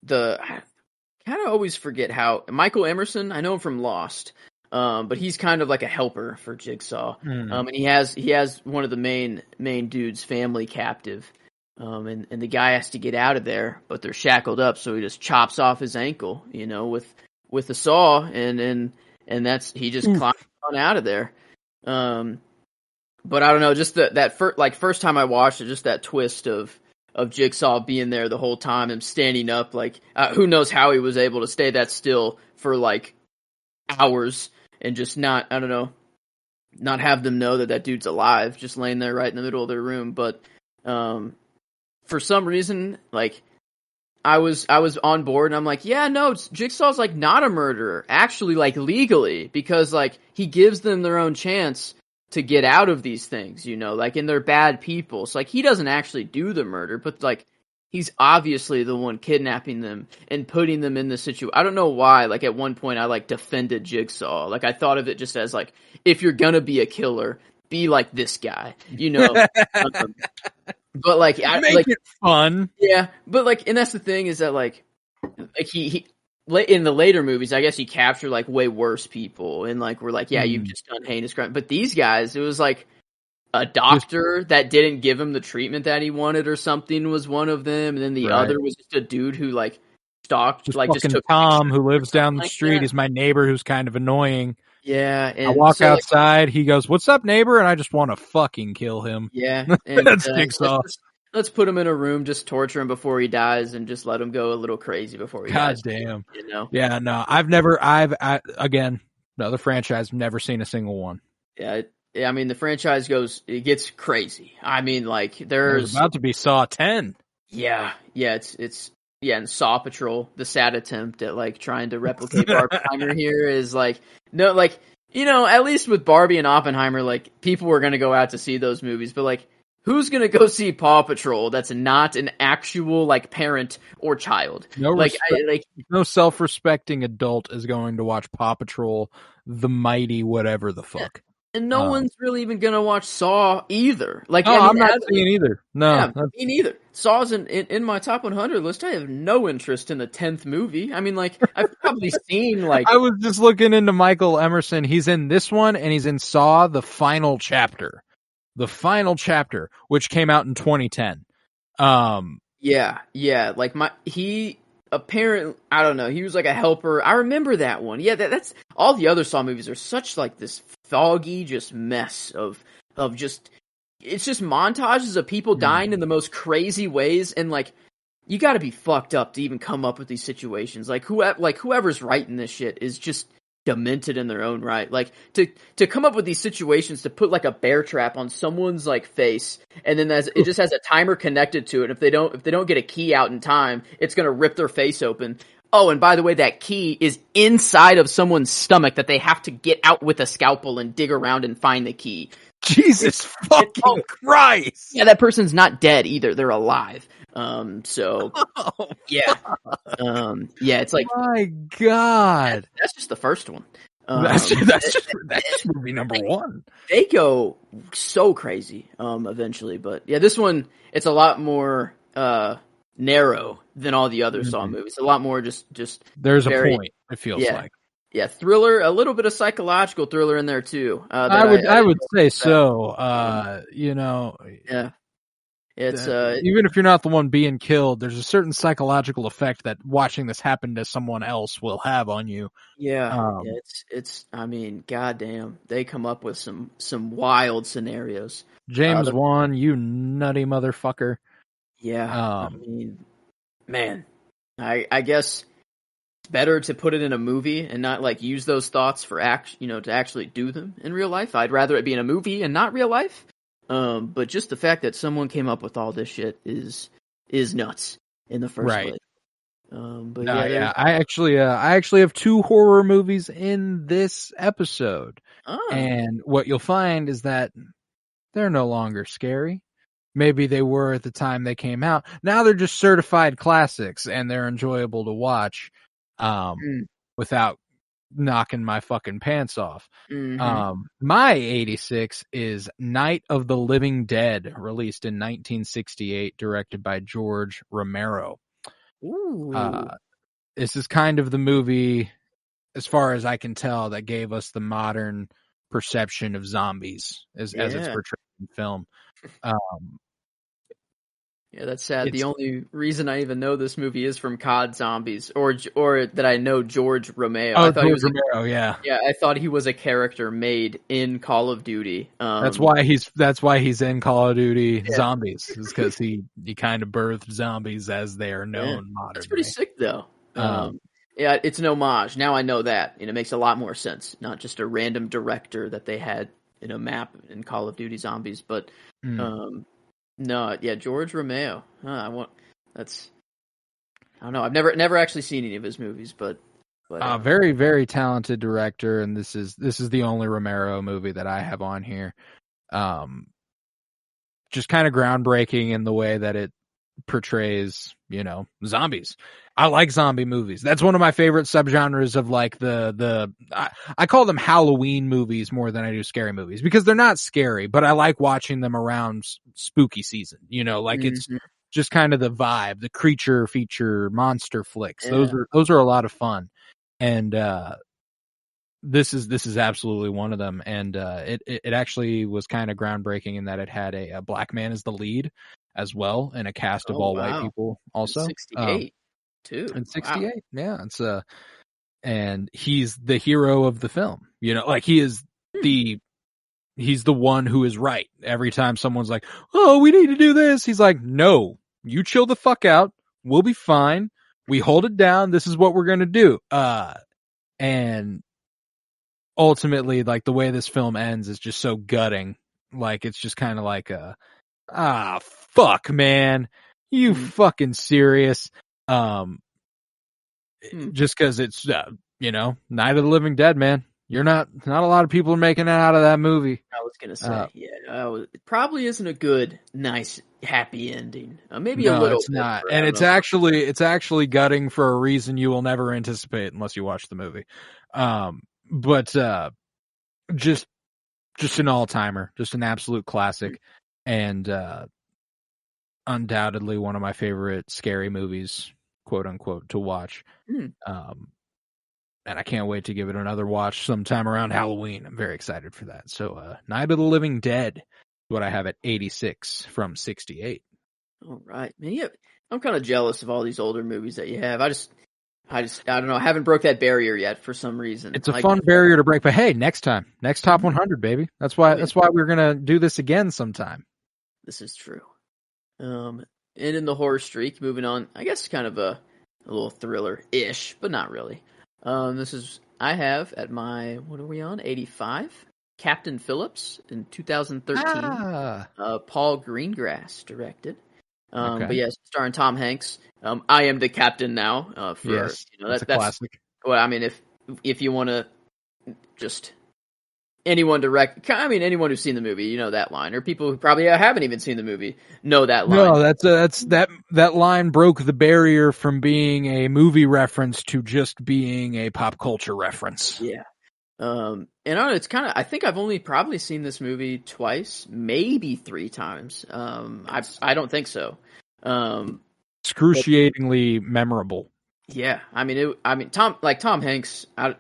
I kind of always forget how Michael Emerson, I know him from Lost. But he's kind of like a helper for Jigsaw. And he has one of the main dude's family captive. And the guy has to get out of there, but they're shackled up, so he just chops off his ankle, you know, with a saw, and that's, he just climbs on out of there. But I don't know, just first time I watched it, just that twist of Jigsaw being there the whole time and standing up, like, who knows how he was able to stay that still for like hours and just not have them know that dude's alive, just laying there right in the middle of their room. But for some reason, like, I was on board, and I'm like, yeah, no, Jigsaw's like not a murderer, actually, like legally, because like he gives them their own chance to get out of these things, you know, like, and they're bad people. So like he doesn't actually do the murder, but like he's obviously the one kidnapping them and putting them in the situation. I don't know why, like at one point I like defended Jigsaw. Like I thought of it just as like, if you're gonna be a killer, be like this guy, you know. But like, make it fun. Yeah, but like, and that's the thing, is that like he in the later movies, I guess he captured like way worse people, and like we're like, yeah, you've just done heinous crime. But these guys, it was like a doctor that didn't give him the treatment that he wanted or something was one of them, and then the other was just a dude who like stalked, just like just took Tom, who lives down the street. He's my neighbor who's kind of annoying. Yeah, and I walk outside. He goes, "What's up, neighbor?" And I just want to fucking kill him. Yeah, and, that's Jigsaw. let's put him in a room, just torture him before he dies, and just let him go a little crazy before he God dies. damn. You know? Yeah, no, again, another franchise, never seen a single one. Yeah, I mean, the franchise it gets crazy. I mean, like, There's about to be Saw 10. yeah, and Saw Patrol, the sad attempt at, like, trying to replicate Barbenheimer here is, like, no, like, you know, at least with Barbie and Oppenheimer, like, people were gonna go out to see those movies, but, like, who's gonna go see Paw Patrol that's not an actual, like, parent or child? No self-respecting adult is going to watch Paw Patrol, the mighty whatever the fuck. And no one's really even gonna watch Saw either. Like, no, I'm not seeing either. No, yeah, me neither. Saw's in my top 100 list. I have no interest in the 10th movie. I mean, like, I've probably seen, like, I was just looking into Michael Emerson. He's in this one, and he's in Saw: The Final Chapter, which came out in 2010. Yeah. Like, he apparently, I don't know. He was like a helper. I remember that one. Yeah, that's all. The other Saw movies are such, like, this foggy just mess of just, it's just montages of people dying in the most crazy ways, and, like, you got to be fucked up to even come up with these situations. Like, whoever's writing this shit is just demented in their own right. Like, to come up with these situations, to put, like, a bear trap on someone's, like, face, and then it just has a timer connected to it. If they don't get a key out in time, it's gonna rip their face open. Oh, and by the way, that key is inside of someone's stomach that they have to get out with a scalpel and dig around and find the key. Jesus fucking Christ! Yeah, that person's not dead either; they're alive. So yeah, it's like, my God, that's just the first one. That's just movie number one. They go so crazy, eventually, but yeah, this one, it's a lot more narrow than all the other Saw movies. A lot more just there's a point, it feels like. Yeah, thriller, a little bit of psychological thriller in there too. I would say so. You know, yeah, it's even if you're not the one being killed, there's a certain psychological effect that watching this happen to someone else will have on you. Yeah, it's. I mean, goddamn, they come up with some wild scenarios. James Wan, you nutty motherfucker. Yeah, I mean, man, I guess it's better to put it in a movie and not, like, use those thoughts for to actually do them in real life. I'd rather it be in a movie and not real life. But just the fact that someone came up with all this shit is nuts in the first place. But I actually have 2 horror movies in this episode, and what you'll find is that they're no longer scary. Maybe they were at the time they came out. Now they're just certified classics, and they're enjoyable to watch without knocking my fucking pants off. My 86 is Night of the Living Dead, released in 1968, directed by George Romero. This is kind of the movie, as far as I can tell, that gave us the modern perception of zombies as it's portrayed in film. Yeah, that's sad. The only reason I even know this movie is from COD Zombies, or that I know George Romero. I thought George Romero, yeah. Yeah, I thought he was a character made in Call of Duty. That's why he's in Call of Duty Zombies, is because he kind of birthed zombies as they are known modern. That's pretty sick, though. Yeah, it's an homage. Now I know that, and it makes a lot more sense. Not just a random director that they had in a map in Call of Duty Zombies, but no, yeah, George Romero. I don't know. I've never actually seen any of his movies, but very, very talented director, and this is the only Romero movie that I have on here. Just kind of groundbreaking in the way that it portrays, zombies. I like zombie movies. That's one of my favorite subgenres of, like, I call them Halloween movies more than I do scary movies, because they're not scary, but I like watching them around spooky season. It's just kind of the vibe, the creature feature monster flicks. Yeah. Those are a lot of fun. And this is absolutely one of them. And it actually was kind of groundbreaking in that it had a black man as the lead as well, and a cast of all white people also. 68 too. In 68, yeah. It's and he's the hero of the film. He is the he's the one who is right. Every time someone's like, "Oh, we need to do this," he's like, "No, you chill the fuck out. We'll be fine. We hold it down. This is what we're gonna do." And ultimately, like, the way this film ends is just so gutting. Like, it's just kind of like fuck, man, you fucking serious? Just because it's Night of the Living Dead, man. You're not a lot of people are making it out of that movie. I was gonna say, it probably isn't a good, nice, happy ending. Maybe a No, little. it's bit not, for, and I it's don't know. actually gutting for a reason you will never anticipate unless you watch the movie. But just an all timer, just an absolute classic, and undoubtedly one of my favorite scary movies, quote unquote, to watch. And I can't wait to give it another watch sometime around Halloween. I'm very excited for that. So, Night of the Living Dead is what I have at 86 from 68. All right, man. Yeah, I'm kind of jealous of all these older movies that you have. I don't know. I haven't broke that barrier yet for some reason. It's a fun barrier to break, but hey, next top 100, baby. That's why we're gonna do this again sometime. This is true. And in the horror streak, moving on, I guess kind of a little thriller-ish, but not really. I have at my, what are we on? 85? Captain Phillips in 2013. Paul Greengrass directed. Okay. But yes, starring Tom Hanks. I am the captain now. Yes, that's a that's classic. Well, I mean, if you want to just anyone anyone who's seen the movie, you know that line, or people who probably haven't even seen the movie know that line. No, that line broke the barrier from being a movie reference to just being a pop culture reference. Yeah. And it's kind of, I think I've only probably seen this movie twice, maybe 3 times. I don't think so. Excruciatingly memorable. Yeah. Tom Hanks, I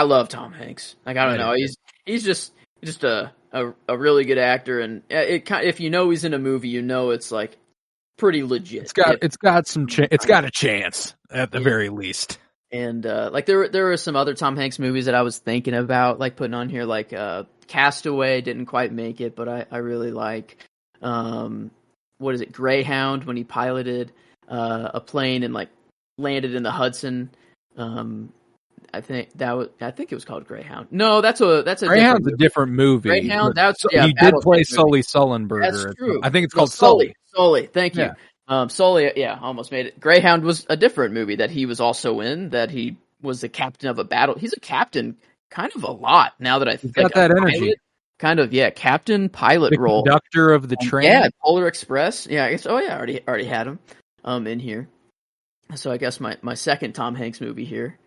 love Tom Hanks. Like, I don't know. He's just a really good actor. And if you know he's in a movie, you know, it's like pretty legit. It's got a chance at the very least. And there were some other Tom Hanks movies that I was thinking about like putting on here, like Castaway didn't quite make it, but I really like what is it, Greyhound, when he piloted a plane and like landed in the Hudson. I think it was called Greyhound. No, that's a Greyhound's a different movie. Greyhound, he did play Sully Sullenberger. That's true. I think it's called Sully. Sully, thank you. Yeah. Sully, almost made it. Greyhound was a different movie that he was also in, that he was the captain of a battle. He's a captain kind of a lot now that I think. Got that energy. Kind of, captain pilot the role. Conductor of the train. Yeah, Polar Express. Yeah, I guess. Oh yeah, already had him in here. So I guess my second Tom Hanks movie here.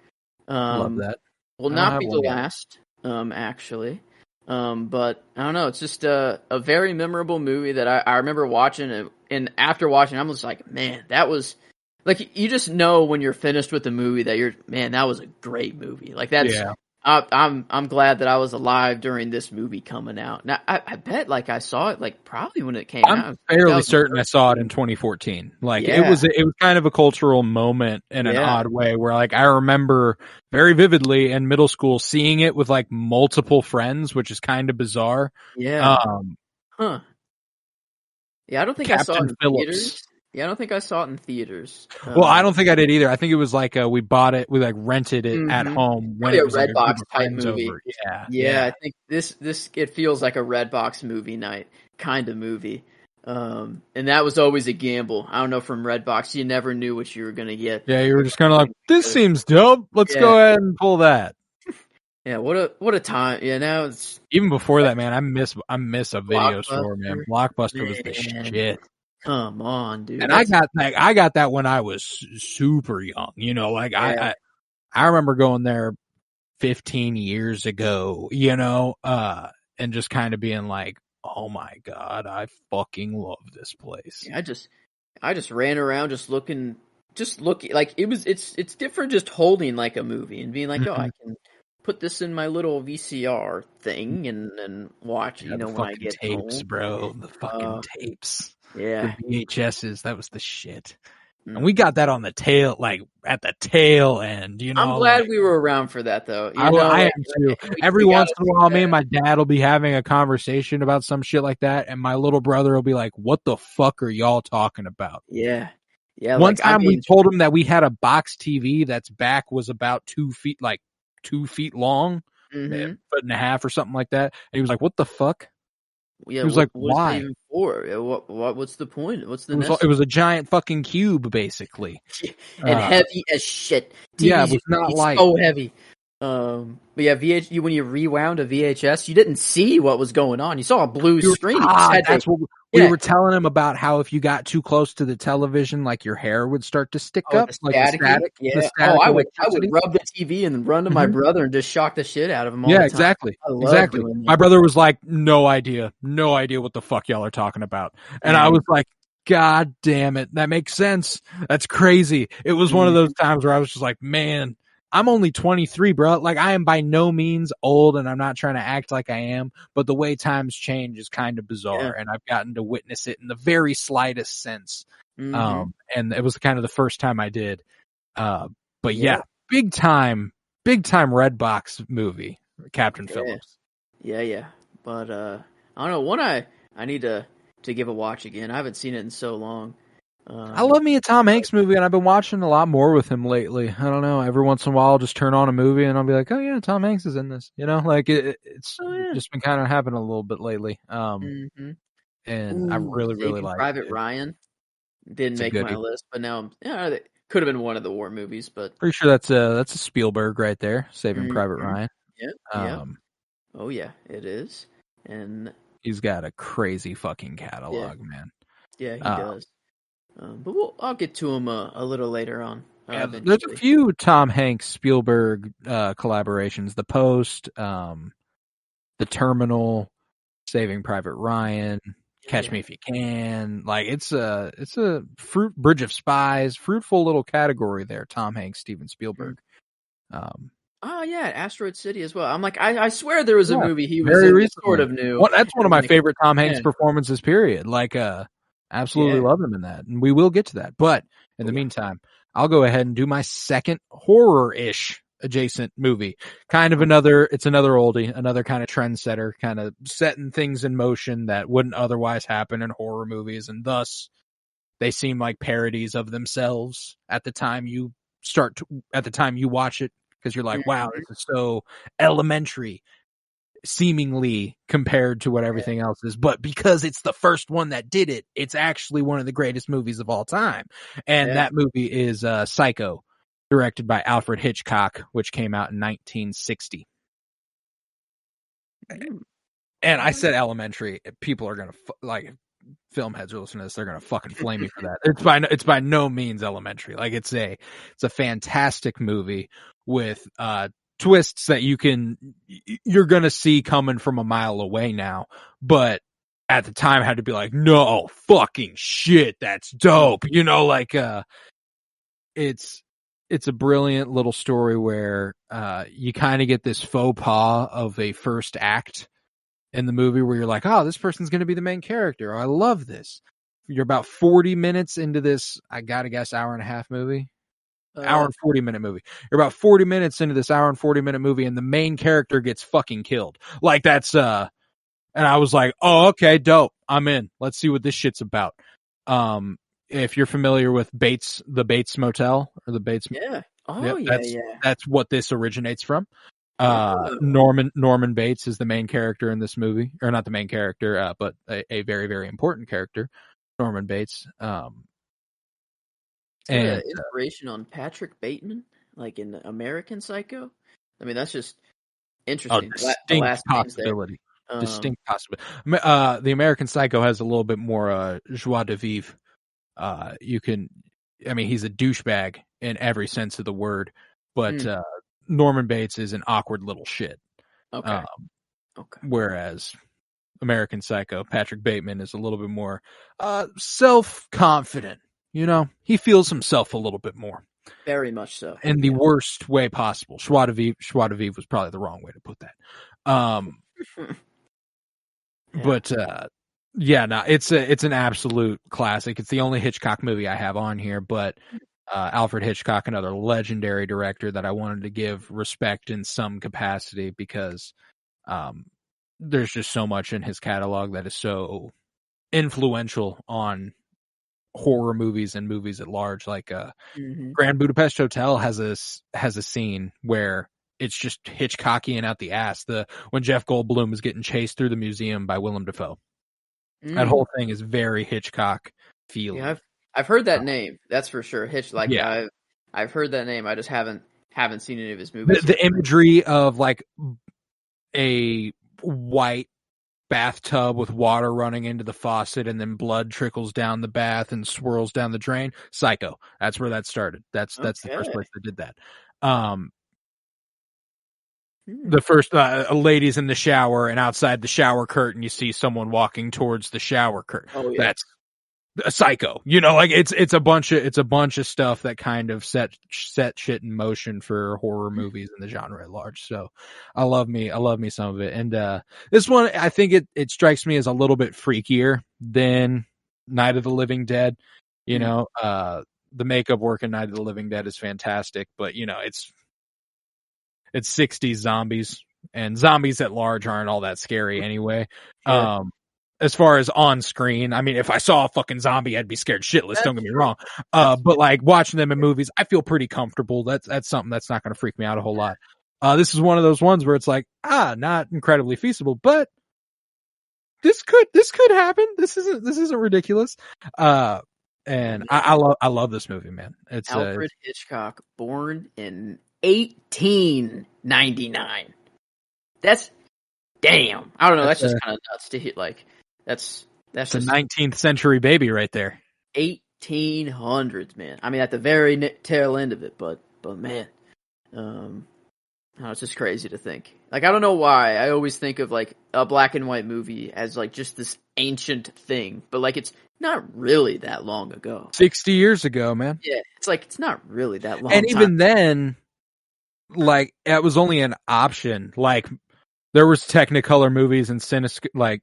Love that. Will not be the last, actually. But I don't know. It's just a very memorable movie that I remember watching, and after watching, I'm just like, man, that was like, you just know when you're finished with the movie that that was a great movie. Like, that's, I'm glad that I was alive during this movie coming out. Now, I bet like I saw it like probably when it came out. I'm fairly certain I saw it in 2014. Like, it was kind of a cultural moment in an odd way where, like, I remember very vividly in middle school seeing it with like multiple friends, which is kind of bizarre. Yeah. Yeah, I don't think Captain I saw it in Phillips. theaters. Yeah, I don't think I saw it in theaters. Well, I don't think I did either. I think it was like we bought it, we like rented it at home when Probably it was a like Redbox a group of type friends movie. over. Yeah, I think this it feels like a Redbox movie night kind of movie. And that was always a gamble. I don't know, from Redbox, you never knew what you were gonna get. Yeah, you were just kind of like, this seems dope. Let's go ahead and pull that. Yeah, what a time. Yeah, now it's even before that, man. I miss a video store, man. Blockbuster was the shit. Come on, dude. And I got that when I was super young. You know, like I remember going there 15 years ago, you know, and just kind of being like, oh my God, I fucking love this place. Yeah, I just ran around just looking like it's different just holding like a movie and being like, oh, I can put this in my little VCR thing and watch, you know, when I get tapes, home. Bro, the fucking tapes. Yeah. The VHSs, that was the shit. And we got that on the tail, like at the tail end, you know. I'm glad like, we were around for that, though. I am too. Every once in a while, me and my my dad will be having a conversation about some shit like that, and my little brother will be like, "What the fuck are y'all talking about?" Yeah. One time we told him that we had a box TV that's back was about 2 feet, like 2 feet long, Mm-hmm. foot and a half or something like that. And he was like, "What the fuck?" Yeah, he was like, what's "Why?" that even for? What's the point? What's the it was a giant fucking cube, basically, and heavy as shit. Yeah, it was not light. So heavy. But yeah, when you rewound a VHS, you didn't see what was going on. You saw a blue screen. That's what we were telling him about, how if you got too close to the television, like your hair would start to stick up, the like static. the static. I would rub the TV and then run to my brother and just shock the shit out of him. All the time. Exactly. Exactly. My brother was like, no idea what the fuck y'all are talking about, and I was like, God damn it, that makes sense. That's crazy. It was one of those times where I was just like, man, I'm only 23, bro. Like, I am by no means old, and I'm not trying to act like I am, but the way times change is kind of bizarre, and I've gotten to witness it in the very slightest sense. And it was kind of the first time I did. But yeah, big time Redbox movie, Captain Phillips. Yeah. But I don't know. One I need to give a watch again. I haven't seen it in so long. I love me a Tom Hanks movie, and I've been watching a lot more with him lately. I don't know. Every once in a while, I'll just turn on a movie, and I'll be like, "Oh yeah, Tom Hanks is in this." You know, like it's just been kind of happening a little bit lately. And I really like Private Ryan. Didn't make my list, but now it could have been one of the war movies. But pretty sure that's a Spielberg right there, Saving Private Ryan. Yeah. Oh yeah, it is, and he's got a crazy fucking catalog, man. Yeah, he does. But I'll get to him a little later on. There's a few Tom Hanks Spielberg collaborations: The Post, The Terminal, Saving Private Ryan, Catch Me If You Can. Like it's a Bridge of Spies, fruitful little category there. Tom Hanks, Steven Spielberg. Oh yeah, Asteroid City as well. I'm like, I swear there was a movie he was very in recently. Sort of new. Well, that's one of my favorite Tom Hanks performances. Period. Like absolutely love him in that, and we will get to that. But in the meantime, I'll go ahead and do my second horror-ish adjacent movie. Kind of it's another oldie, another kind of trendsetter, kind of setting things in motion that wouldn't otherwise happen in horror movies, and thus they seem like parodies of themselves at the time you watch it, because you're like, wow, this is so elementary, seemingly, compared to what everything else is. But because it's the first one that did it, it's actually one of the greatest movies of all time. And that movie is Psycho, directed by Alfred Hitchcock, which came out in 1960. And I said elementary. People are going to, film heads are listening to this, they're going to fucking flame me for that. It's by no means elementary. Like, it's a fantastic movie with twists that you're going to see coming from a mile away now, but at the time had to be like, no fucking shit, that's dope. You know, like it's a brilliant little story where you kind of get this faux pas of a first act in the movie where you're like, oh, this person's going to be the main character. Oh, I love this. You're about 40 minutes into this, I gotta guess, hour and a half movie. Hour and 40-minute movie. You're about 40 minutes into this hour and 40-minute movie, and the main character gets fucking killed. Like, that's and I was like, oh, okay, dope. I'm in. Let's see what this shit's about. If you're familiar with the Bates Motel or the Bates, that's what this originates from. Norman Bates is the main character in this movie, or not the main character, but a very, very important character, Norman Bates. And inspiration on Patrick Bateman, like in American Psycho. I mean, that's just interesting. Distinct possibility. The American Psycho has a little bit more joie de vivre. He's a douchebag in every sense of the word, but Norman Bates is an awkward little shit. Okay. Whereas American Psycho, Patrick Bateman is a little bit more self-confident. You know, he feels himself a little bit more. Very much so. In the worst way possible. Joie de vivre was probably the wrong way to put that. But Yeah, no, it's an absolute classic. It's the only Hitchcock movie I have on here, but Alfred Hitchcock, another legendary director that I wanted to give respect in some capacity because there's just so much in his catalog that is so influential on horror movies and movies at large. Like Grand Budapest Hotel has a scene where it's just Hitchcockian out the ass. When Jeff Goldblum is getting chased through the museum by Willem Dafoe. That whole thing is very Hitchcock feeling. Yeah, I've heard that name. That's for sure. Yeah. I've heard that name. I just haven't seen any of his movies. The imagery of like a white bathtub with water running into the faucet and then blood trickles down the bath and swirls down the drain. Psycho. That's where that started. That's the first place they did that. The first ladies in the shower, and outside the shower curtain you see someone walking towards the shower curtain. Oh, yeah. That's a Psycho. You know, like it's a bunch of stuff that kind of set shit in motion for horror movies and the genre at large. So I love me some of it. And this one, I think it strikes me as a little bit freakier than Night of the Living Dead. You know, the makeup work in Night of the Living Dead is fantastic, but you know, it's 60s zombies, and zombies at large aren't all that scary anyway. Sure. As far as on screen, I mean, if I saw a fucking zombie, I'd be scared shitless. Don't get me wrong. But like watching them in movies, I feel pretty comfortable. That's something that's not going to freak me out a whole lot. This is one of those ones where it's like, not incredibly feasible, but this could happen. This isn't ridiculous. And I love this movie, man. It's Alfred Hitchcock, born in 1899. That's damn. I don't know. That's just kind of nuts to hit. Like that's a 19th century baby right there. 1800s, man. I mean, at the very tail end of it, but man, it's just crazy to think. Like, I don't know why I always think of like a black and white movie as like just this ancient thing, but like it's not really that long ago. 60 years ago, man. Yeah, it's like it's not really that long. And even then, like it was only an option. Like there was Technicolor movies and like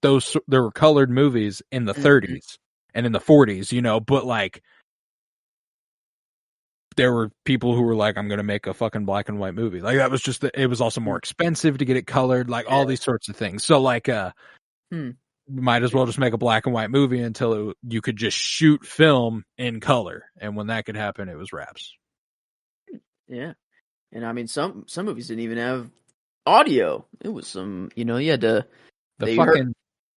those. There were colored movies in the 30s and in the 40s, you know. But like there were people who were like, "I'm going to make a fucking black and white movie." Like that was just. It was also more expensive to get it colored. Like all these sorts of things. So like, might as well just make a black and white movie until you could just shoot film in color. And when that could happen, it was Raps. Yeah. And I mean, some movies didn't even have audio. It was some, you had to,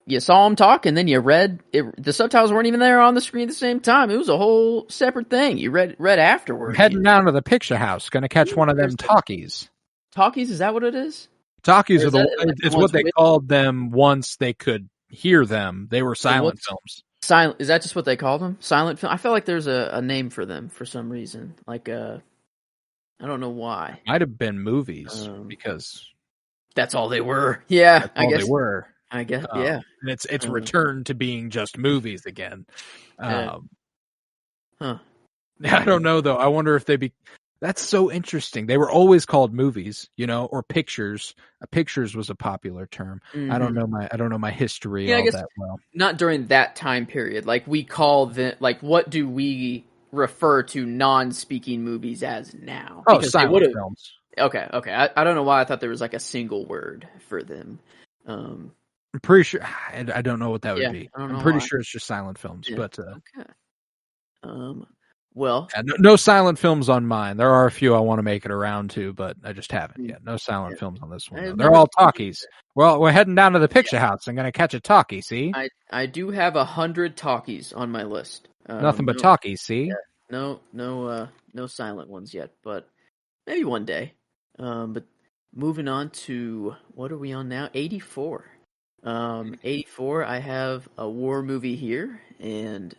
you saw them talk and then you read it. The subtitles weren't even there on the screen at the same time. It was a whole separate thing. You read afterwards. Heading down to the picture house, going to catch one of them talkies. Talkies? Is that what it is? Talkies it's what they called them once they could hear them. They were silent films. Silent. Is that just what they called them? Silent film. I feel like there's a name for them for some reason. Like I don't know why. Might have been movies because that's all they were. Yeah, I guess they were. I guess yeah. And it's returned to being just movies again. Huh. I don't know though. I wonder if that's so interesting. They were always called movies, or pictures. Pictures was a popular term. I don't know my history all that well. Not during that time period. Like we call what do we refer to non-speaking movies as now? Oh, silent films. Okay. I don't know why I thought there was like a single word for them. I'm pretty sure. I don't know what that would be. I'm pretty sure it's just silent films. Yeah. But okay. Well, no silent films on mine. There are a few I want to make it around to, but I just haven't yet. No silent films on this one. They're all talkies. Well, we're heading down to the picture house. I'm going to catch a talkie. See, I do have 100 talkies on my list. Nothing but talkies. See, no silent ones yet, but maybe one day. But moving on to what are we on now? 84. 84. I have a war movie here, and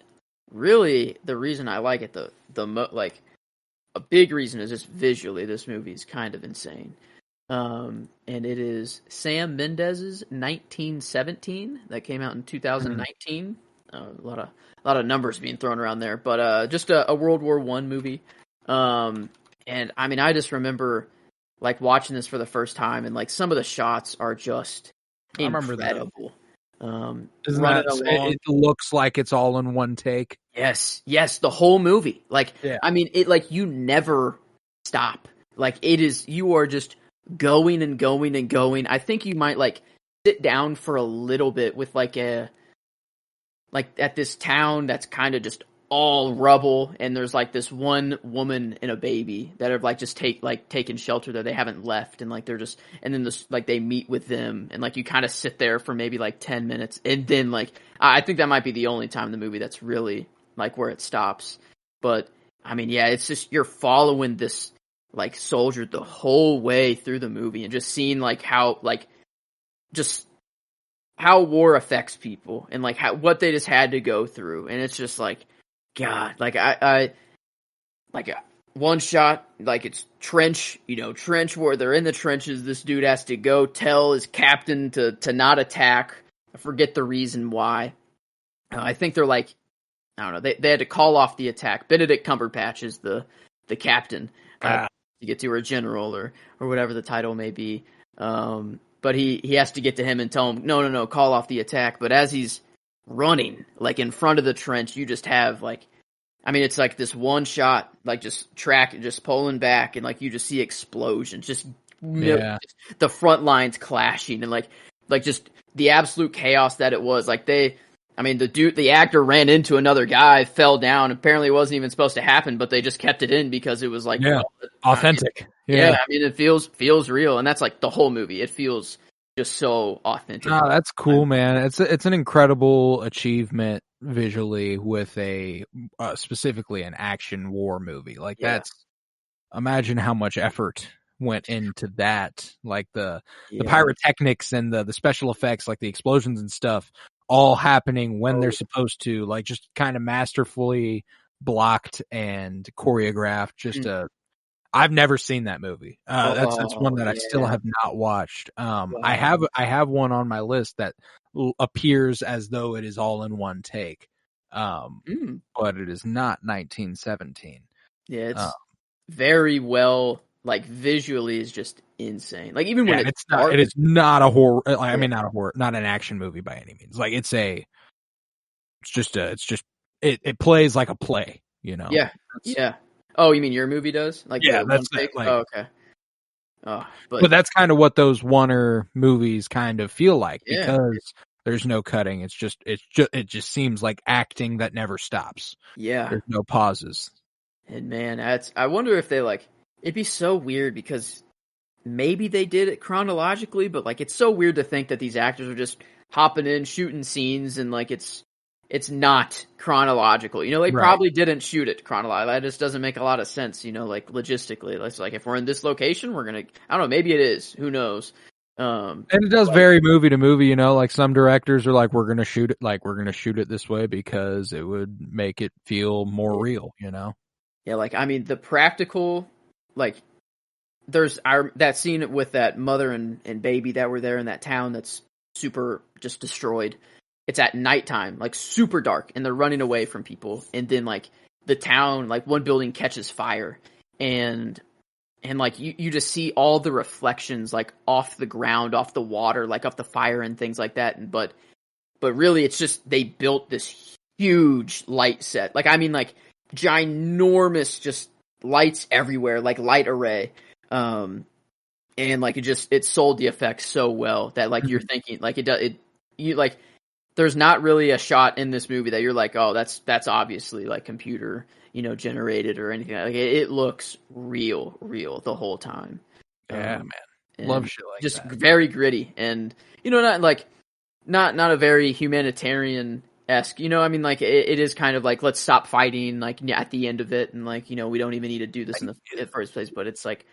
really, the reason I like it, a big reason is just visually, this movie is kind of insane. And it is Sam Mendes's 1917 that came out in 2019. A lot of numbers being thrown around there, but just a World War I movie. And I mean, I just remember like watching this for the first time, and like some of the shots are just incredible. Isn't running that, along. it looks like it's all in one take. Yes, the whole movie. Like, Yeah. I mean, it like you never stop. Like it is, you are just going and going and going. I think you might like sit down for a little bit with like at this town that's kind of just all rubble, and there's like this one woman and a baby that have like just taken shelter there. They haven't left, and like they're just, and then this like they meet with them, and like you kind of sit there for maybe like 10 minutes, and then like I think that might be the only time in the movie that's really like where it stops. But I mean, yeah, it's just you're following this like soldier the whole way through the movie, and just seeing like how like just how war affects people, and like what they just had to go through, and it's just like, God, like I like one shot, like it's trench where they're in the trenches. This dude has to go tell his captain to not attack. I forget the reason why. I think they're like, I don't know. They had to call off the attack. Benedict Cumberbatch is the captain to get to, or general, or whatever the title may be. But he has to get to him and tell him, no, call off the attack. But as he's running, like in front of the trench, you just have like, I mean, it's like this one shot, like just pulling back, and like you just see explosions, just the front lines clashing, and like just the absolute chaos that it was. Like the actor ran into another guy, fell down. Apparently, it wasn't even supposed to happen, but they just kept it in because it was like authentic. I mean, it feels real, and that's like the whole movie. It feels just so authentic. Oh, that's cool, man. It's an incredible achievement visually with a specifically an action war movie. Like imagine how much effort went into that. Like the pyrotechnics and the special effects, like the explosions and stuff, all happening when they're supposed to, like just kind of masterfully blocked and choreographed. Just I've never seen that movie. That's one that I still have not watched. I have one on my list that appears as though it is all in one take. But it is not 1917. Yeah, it's very well, like visually is just insane. Like even when it's dark, it is not a horror. I mean, not a horror, not an action movie by any means. Like it plays like a play, you know? Yeah. Oh, you mean your movie does? Like that's like, okay. Oh, but that's kind of what those Warner movies kind of feel like, because there's no cutting. It just seems like acting that never stops. Yeah, there's no pauses. And man, I wonder if they like. It'd be so weird because maybe they did it chronologically, but like it's so weird to think that these actors are just hopping in, shooting scenes, and like it's not chronological. You know, they probably didn't shoot it chronologically. That just doesn't make a lot of sense, you know, like logistically. It's like if we're in this location, we're gonna, I don't know, maybe it is. Who knows? And it does vary movie to movie, you know, like some directors are like, we're gonna shoot it this way because it would make it feel more real, you know? Yeah, like I mean the practical, like there's that scene with that mother and baby that were there in that town that's super just destroyed. It's at nighttime, like super dark, and they're running away from people. And then like the town, like one building catches fire, and like you just see all the reflections like off the ground, off the water, like off the fire and things like that. But really it's just they built this huge light set. Like I mean like ginormous just lights everywhere, like light array. And like it sold the effects so well that like you're thinking like there's not really a shot in this movie that you're like, oh, that's obviously like computer, you know, generated or anything. Like it looks real the whole time. Yeah, man, love shit like just that. Very gritty, and you know, not a very humanitarian-esque. You know, I mean, like it is kind of like let's stop fighting, like at the end of it, and like you know, we don't even need to do this in the first place. But it's like.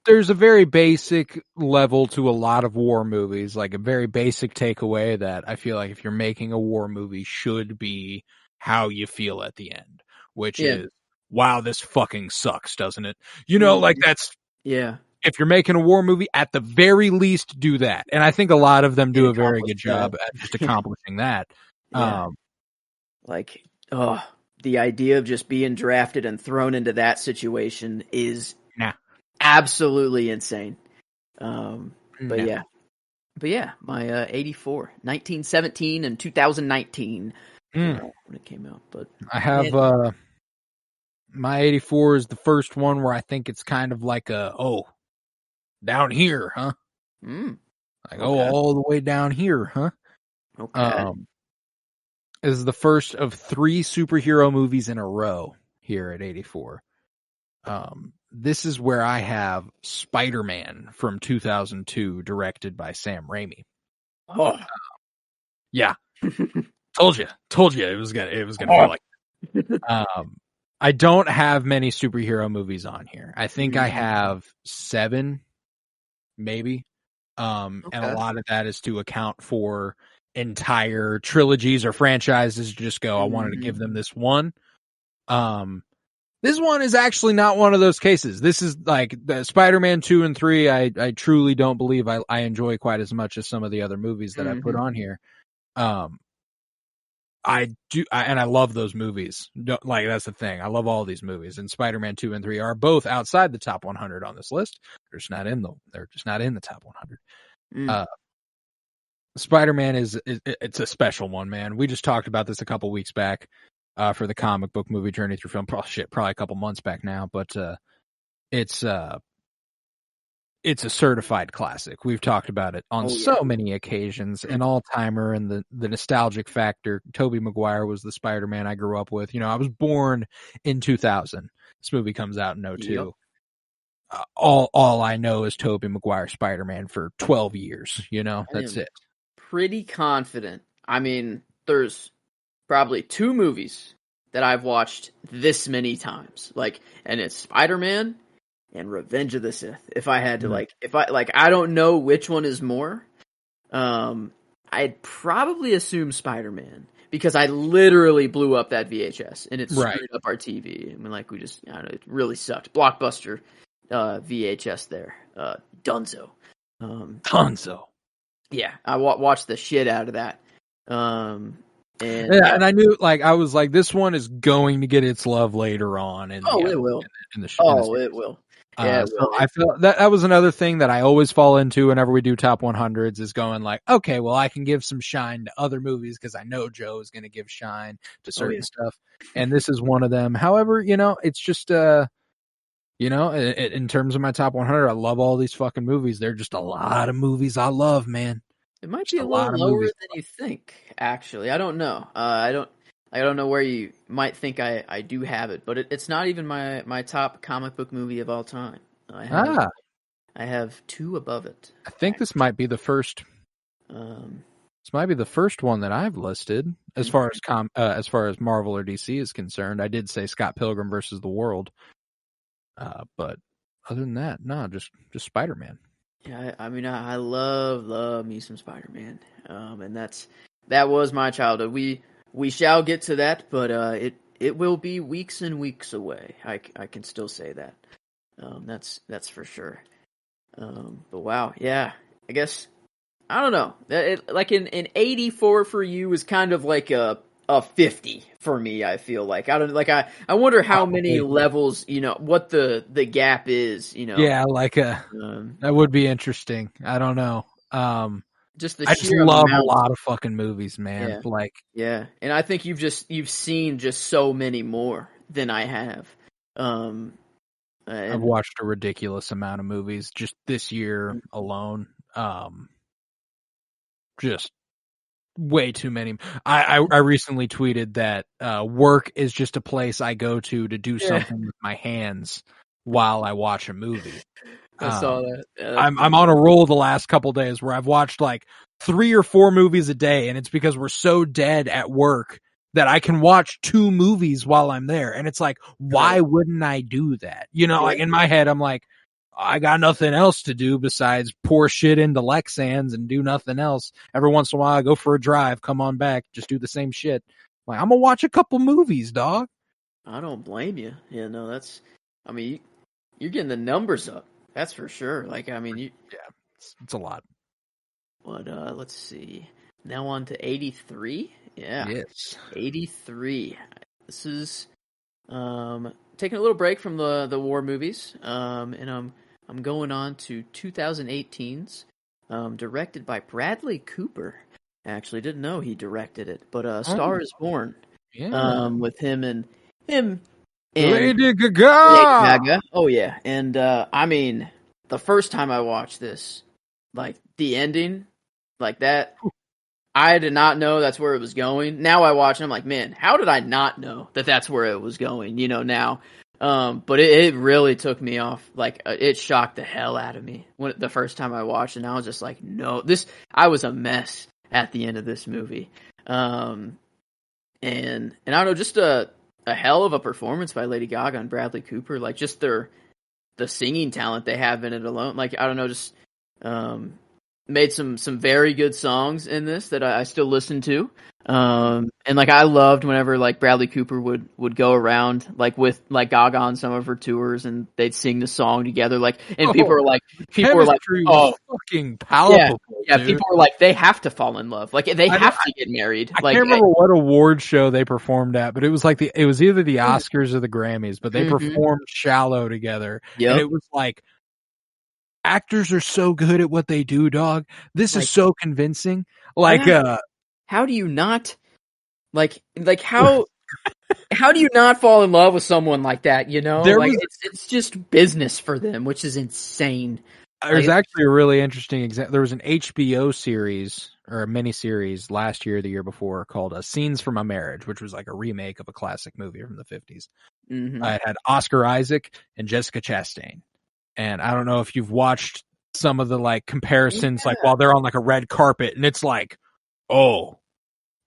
There's a very basic level to a lot of war movies, like a very basic takeaway that I feel like if you're making a war movie should be how you feel at the end, which is, wow, this fucking sucks, doesn't it? You know, like that's, if you're making a war movie, at the very least do that. And I think a lot of them do a very good job at just accomplishing that. Like, the idea of just being drafted and thrown into that situation is absolutely insane. But yeah, But yeah, my 84, 1917 and 2019 when it came out. But I have my 84 is the first one where I think it's kind of like down here, huh? Like, okay. all the way down here, huh? Okay. Is the first of 3 superhero movies in a row here at 84. This is where I have Spider-Man from 2002, directed by Sam Raimi. Oh. Yeah. Told you it was gonna feel like I don't have many superhero movies on here. I think I have 7, maybe. And a lot of that is to account for entire trilogies or franchises. Just go, I wanted to give them this one. This one is actually not one of those cases. This is like the Spider-Man 2 and 3. I truly don't believe I enjoy quite as much as some of the other movies that I put on here. I do, and I love those movies. Like, that's the thing. I love all these movies, and Spider-Man 2 and 3 are both outside the top 100 on this list. They're just not in the top 100. Spider-Man it's a special one, man. We just talked about this a couple weeks back, for the comic book movie Journey Through Film. Probably a couple months back now, but, it's a certified classic. We've talked about it on so many occasions, an all-timer, and the nostalgic factor. Tobey Maguire was the Spider-Man I grew up with. I was born in 2000. This movie comes out in 2002. Yep. All I know is Tobey Maguire Spider-Man for 12 years. That's it. Pretty confident. I mean, there's probably 2 movies that I've watched this many times. And it's Spider-Man and Revenge of the Sith. If I had to I don't know which one is more. I'd probably assume Spider-Man, because I literally blew up that VHS and it screwed up our TV. I mean, I don't know, it really sucked. Blockbuster VHS there. Dunzo. Dunzo. Yeah, I watched the shit out of that. And I knew, I was like, this one is going to get its love later on. It will. It will. Yeah, so I feel that was another thing that I always fall into whenever we do top 100s, is going okay, well, I can give some shine to other movies because I know Joe is going to give shine to certain stuff, and this is one of them. However, it's just in terms of my top 100, I love all these fucking movies. They're just a lot of movies I love, man. It might be a little lower than you think, actually. I don't know. I don't know where you might think I do have it, but it's not even my top comic book movie of all time. I have 2 above it. I think this might be the first. This might be the first one that I've listed as far as Marvel or DC is concerned. I did say Scott Pilgrim versus the World, but other than that, no, just Spider-Man. Yeah, I mean, I love me some Spider-Man, and that was my childhood. We shall get to that, but it will be weeks and weeks away. I can still say that. That's for sure. But wow, yeah. I guess I don't know. In 84 for you is kind of like a 50 for me. I feel like I wonder how many levels, what the gap is. Yeah, that would be interesting. I don't know. I just love a lot of fucking movies, man. Yeah, and I think you've seen just so many more than I have. I've watched a ridiculous amount of movies just this year alone. Just way too many. I recently tweeted that work is just a place I go to do something with my hands while I watch a movie. I saw that. Yeah, I'm on a roll the last couple days where I've watched 3 or 4 movies a day, and it's because we're so dead at work that I can watch 2 movies while I'm there. And it's why wouldn't I do that? In my head, I'm like, I got nothing else to do besides pour shit into Lexans and do nothing else. Every once in a while, I go for a drive, come on back, just do the same shit. I'm going to watch a couple movies, dog. I don't blame you. Yeah, no, you're getting the numbers up. That's for sure. It's a lot. But let's see. Now on to 83. Yeah. Yes. 83. This is taking a little break from the war movies. And I'm going on to 2018's directed by Bradley Cooper. Actually, didn't know he directed it, but Star is Born. Yeah. With him and and Lady Gaga. Lady Gaga. Oh yeah, and I mean, the first time I watched this, like the ending, like that, I did not know that's where it was going. Now I watch and I'm like, man, how did I not know that that's where it was going? You know, now. But it really took me off. Like, it shocked the hell out of me when the first time I watched it. And I was just like, no, I was a mess at the end of this movie. And I don't know, just a hell of a performance by Lady Gaga and Bradley Cooper. Like, just the singing talent they have in it alone. Like, I don't know, just made some very good songs in this that I still listen to. And like I loved whenever like Bradley Cooper would go around like with like Gaga on some of her tours and they'd sing the song together, like, and people were like, oh, fucking palpable. Yeah, dude. people were like, they have to fall in love, like they have to get married. I like, can't remember what award show they performed at, but it was like it was either the Oscars or the Grammys, but they performed "Shallow" together, and it was like, actors are so good at what they do, dog. This is so convincing. Like, how do you not like how do you not fall in love with someone like that? You know, it's just business for them, which is insane. There's actually a really interesting example. There was an HBO series or a miniseries last year, or the year before, called "Scenes from a Marriage," which was like a remake of a classic movie from the 50s. It had Oscar Isaac and Jessica Chastain. And I don't know if you've watched some of the like comparisons, like while they're on like a red carpet, and it's like, oh,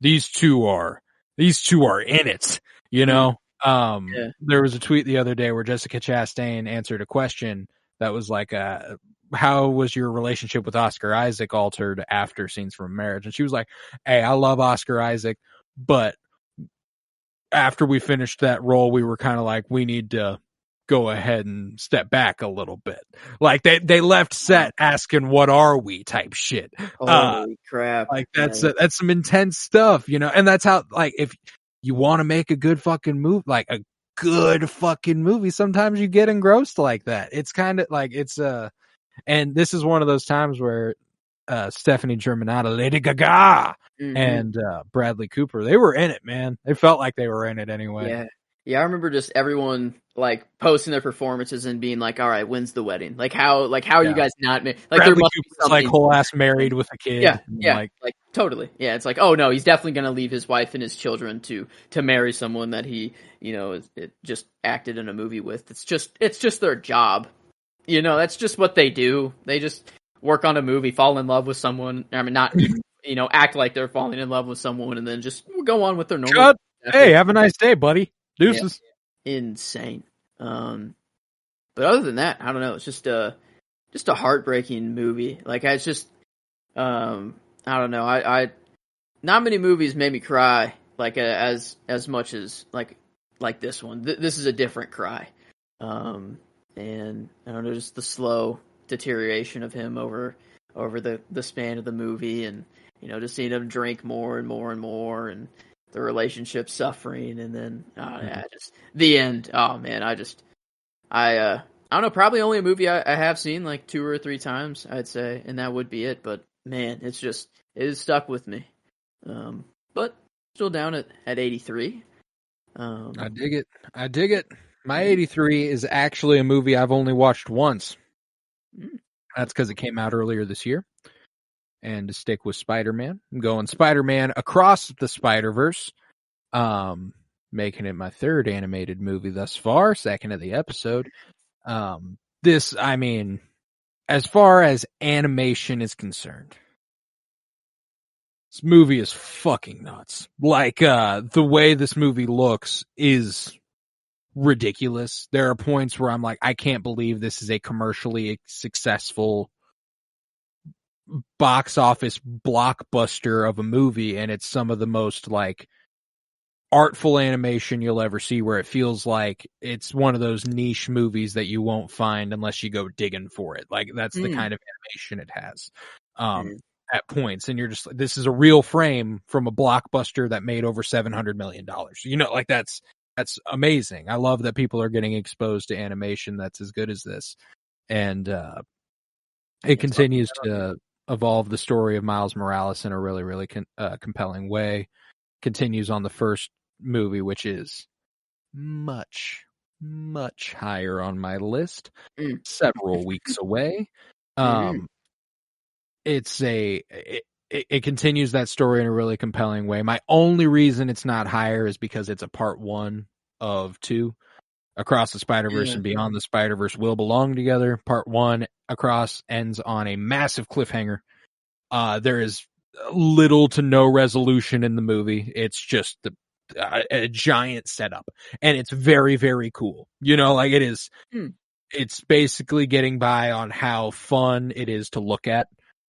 these two are in it, you know? There was a tweet the other day where Jessica Chastain answered a question that was like, how was your relationship with Oscar Isaac altered after Scenes from a Marriage? And she was like, hey, I love Oscar Isaac, but after we finished that role, we were kind of like, we need to go ahead and step back a little bit. Like they left set asking, what are we type shit. Holy crap. Like that's some intense stuff, you know? And that's how, like, if you want to make a good fucking movie, like a good fucking movie, sometimes you get engrossed like that. It's kind of like, and this is one of those times where Stephanie Germanotta, Lady Gaga, and Bradley Cooper, they were in it, man. They felt like they were in it anyway. Yeah, I remember just everyone like posting their performances and being like, "All right, when's the wedding? Like how are you guys not like Bradley there must be Cooper's like whole ass married with a kid." Yeah, like totally. Yeah, it's like, oh no, he's definitely gonna leave his wife and his children to marry someone that he, you know, just acted in a movie with. It's just their job, you know. That's just what they do. They just work on a movie, fall in love with someone. I mean, not you know, act like they're falling in love with someone, and then just go on with their normal. Hey, have a nice day, buddy. Deuces. Yeah, insane. But other than that, I don't know. It's just a heartbreaking movie. Like it's just, I don't know. I not many movies made me cry like as much as like this one. This is a different cry. And I don't know, just the slow deterioration of him over the span of the movie, and you know, just seeing him drink more and more and more, and the relationship suffering, and then just the end. Oh man, I don't know, probably only a movie I have seen like 2 or 3 times, I'd say, and that would be it. But man, it is stuck with me. But still down at 83. I dig it. My 83 is actually a movie I've only watched once. That's because it came out earlier this year. And to stick with Spider-Man, I'm going Spider-Man Across the Spider-Verse, making it my 3rd animated movie thus far, 2nd of the episode. This, I mean, as far as animation is concerned, this movie is fucking nuts. Like, the way this movie looks is ridiculous. There are points where I'm like, I can't believe this is a commercially successful box office blockbuster of a movie, and it's some of the most like artful animation you'll ever see, where it feels like it's one of those niche movies that you won't find unless you go digging for it. Like that's the kind of animation it has at points, and you're just like, this is a real frame from a blockbuster that made over $700 million. You know, like that's amazing. I love that people are getting exposed to animation that's as good as this, and it continues to evolve the story of Miles Morales in a really, really compelling way. Continues on the first movie, which is much, much higher on my list. Several weeks away. It continues that story in a really compelling way. My only reason it's not higher is because it's a part 1 of 2. Across the Spider-Verse and Beyond the Spider-Verse will belong together. Part 1, Across, ends on a massive cliffhanger. There is little to no resolution in the movie. It's just a giant setup. And it's very, very cool. You know, like it is. It's basically getting by on how fun it is to look at.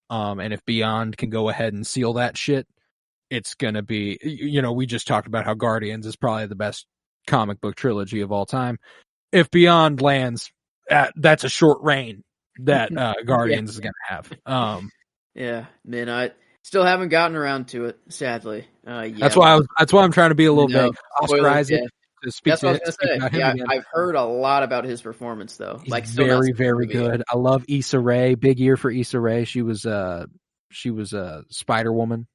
And if Beyond can go ahead and seal that shit, it's going to be, you know, we just talked about how Guardians is probably the best comic book trilogy of all time. If Beyond lands, that's a short reign that Guardians is going to have. Yeah, man, I still haven't gotten around to it, sadly. That's why I'm trying to be a little vague. Oscar Isaac. That's what I was going to say. Yeah, I've heard a lot about his performance, though. He's like, very, very good. I love Issa Rae. Big year for Issa Rae. She was a Spider-Woman.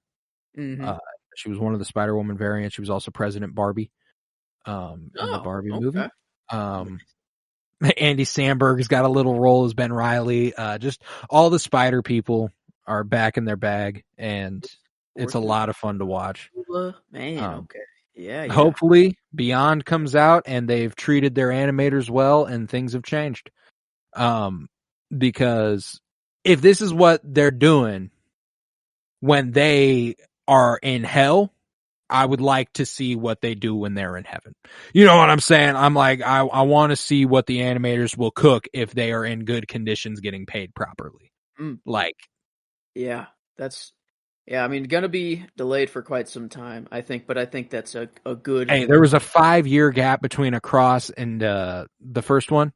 She was one of the Spider-Woman variants. She was also President Barbie in the Barbie movie. Andy Samberg has got a little role as Ben Reilly. Just all the Spider people are back in their bag, and it's a lot of fun to watch. Man, okay. Yeah. Hopefully Beyond comes out and they've treated their animators well and things have changed. Because if this is what they're doing when they are in hell, I would like to see what they do when they're in heaven. You know what I'm saying? I'm like, I want to see what the animators will cook if they are in good conditions getting paid properly. Like, I mean, gonna be delayed for quite some time, I think, but I think that's a good. Hey, there was a 5-year gap between Across and the first one,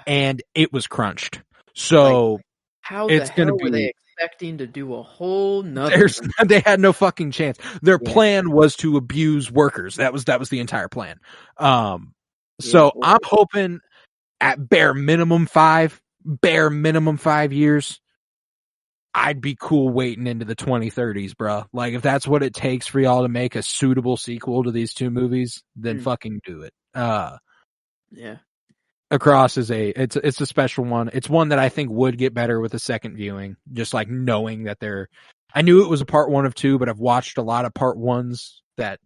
and it was crunched. So like, how it's the hell were they expecting to do a whole nother? They had no fucking chance. Their plan was to abuse workers. That was the entire plan. So I'm hoping at bare minimum 5 years. I'd be cool waiting into the 2030s, bro. Like, if that's what it takes for y'all to make a suitable sequel to these 2 movies, then fucking do it. Across is it's a special one. It's one that I think would get better with a second viewing. Just like knowing that I knew it was a part 1 of 2, but I've watched a lot of part 1s that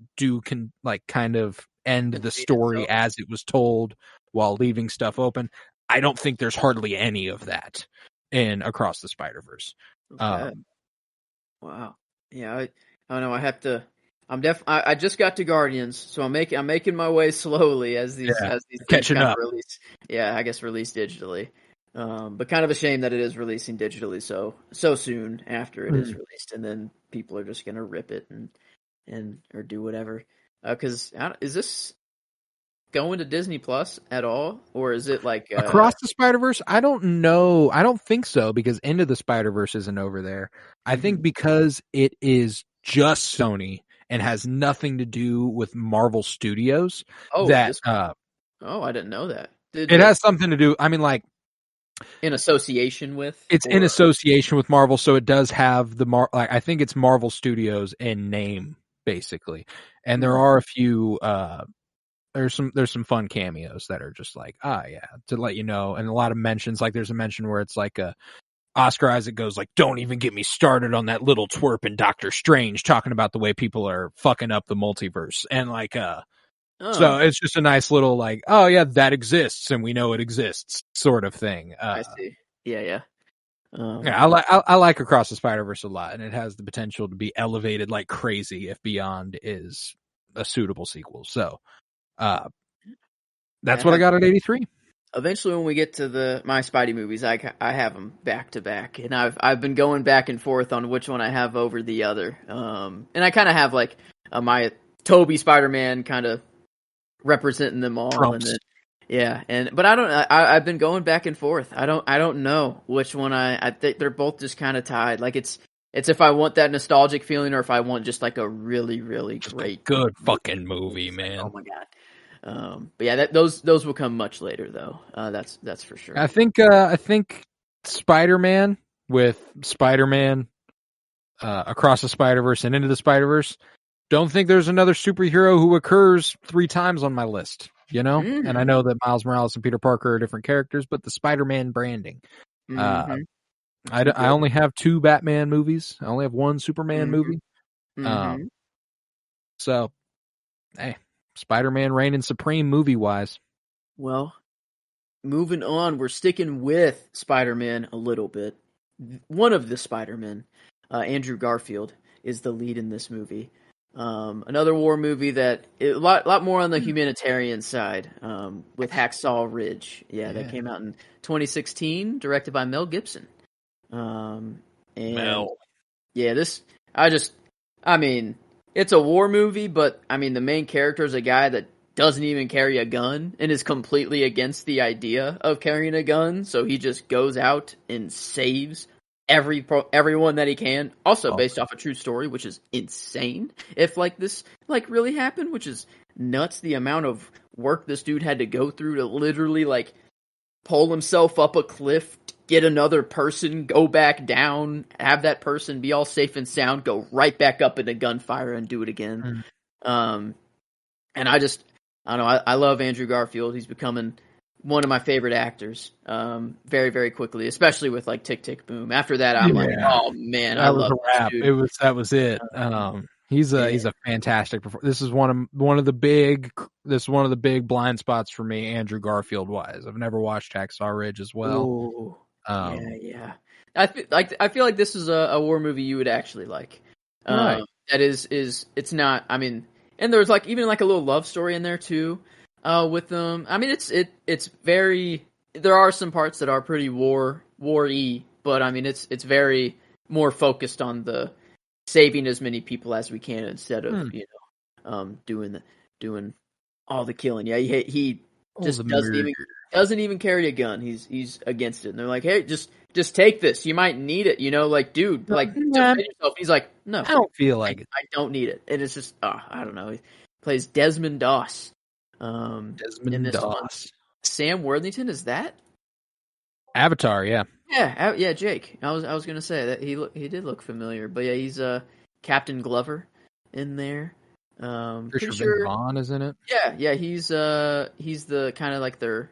kind of end the story as it was told while leaving stuff open. I don't think there's hardly any of that in Across the Spider-Verse. Okay. Wow. Yeah, I don't know. I have to. I just got to Guardians, so I'm making my way slowly as these catching up. Release. Yeah, I guess released digitally. But kind of a shame that it is releasing digitally so soon after it is released, and then people are just gonna rip it and or do whatever. Because is this going to Disney Plus at all, or is it like Across the Spider-Verse? I don't know. I don't think so, because Into the Spider-Verse isn't over there. I think because it is just Sony and has nothing to do with Marvel Studios. I didn't know that. It has something to do. I mean, like in association with. It's in association with Marvel, so it does have I think it's Marvel Studios in name, basically. And there are a few. There's some fun cameos that are just like, to let you know, and a lot of mentions. Like there's a mention where it's like Oscar Isaac goes like, "Don't even get me started on that little twerp in Doctor Strange," talking about the way people are fucking up the multiverse, and like, so it's just a nice little like, oh yeah, that exists, and we know it exists, sort of thing. I see. Yeah. I like Across the Spider-Verse a lot, and it has the potential to be elevated like crazy if Beyond is a suitable sequel. So. That's what I got at 83. Eventually, when we get to my Spidey movies, I have them back to back, and I've been going back and forth on which one I have over the other. And I kind of have like my Tobey Spider-Man kind of representing them all, Trumps. And then, but I don't. I've been going back and forth. I don't know which one I think they're both just kind of tied. Like it's if I want that nostalgic feeling or if I want just like a really, really great, good fucking movie, man. Oh my god. But yeah, those will come much later though. That's for sure. I think Spider-Man with Spider-Man, Across the Spider-Verse and Into the Spider-Verse. Don't think there's another superhero who occurs 3 times on my list, you know? Mm-hmm. And I know that Miles Morales and Peter Parker are different characters, but the Spider-Man branding. Mm-hmm. I only have 2 Batman movies. I only have 1 Superman movie. Mm-hmm. So, hey, Spider-Man reigning supreme movie-wise. Well, moving on, we're sticking with Spider-Man a little bit. One of the Spider-Men, Andrew Garfield, is the lead in this movie. Another war movie that a lot more on the humanitarian side, with Hacksaw Ridge. Yeah, that came out in 2016, directed by Mel Gibson. And Mel. yeah, I mean, it's a war movie, but I mean, the main character is a guy that doesn't even carry a gun and is completely against the idea of carrying a gun. So he just goes out and saves everyone that he can. Also based off a true story, which is insane. If this really happened, which is nuts. The amount of work this dude had to go through to literally pull himself up a cliff, get another person, go back down, have that person be all safe and sound, go right back up into gunfire and do it again. And I don't know. I love Andrew Garfield. He's becoming one of my favorite actors, very, very quickly, especially with Tick, Tick, Boom. After that, I'm oh man, I love a wrap. Dude. That was it. He's a fantastic performer. This is one of the big blind spots for me, Andrew Garfield wise. I've never watched Hacksaw Ridge as well. Ooh. Yeah. I feel like this is a war movie you would actually like. Right. That is it's not. I mean, and there's even a little love story in there too, with them. I mean, it's very. There are some parts that are pretty war-y, but I mean, it's very more focused on the saving as many people as we can instead of doing all the killing. Yeah, he just doesn't even carry a gun. He's against it, and they're like, "Hey, just take this. You might need it." Dude, defend yourself. He's like, "No, I don't feel like it. I don't need it." And it's just, I don't know. He plays Desmond Doss. Desmond Doss. Sam Worthington, is that Avatar? Yeah. Yeah, Jake. I was gonna say that he did look familiar, but yeah, he's Captain Glover in there. Pretty sure Vince Vaughn is in it. Yeah, he's the kind of their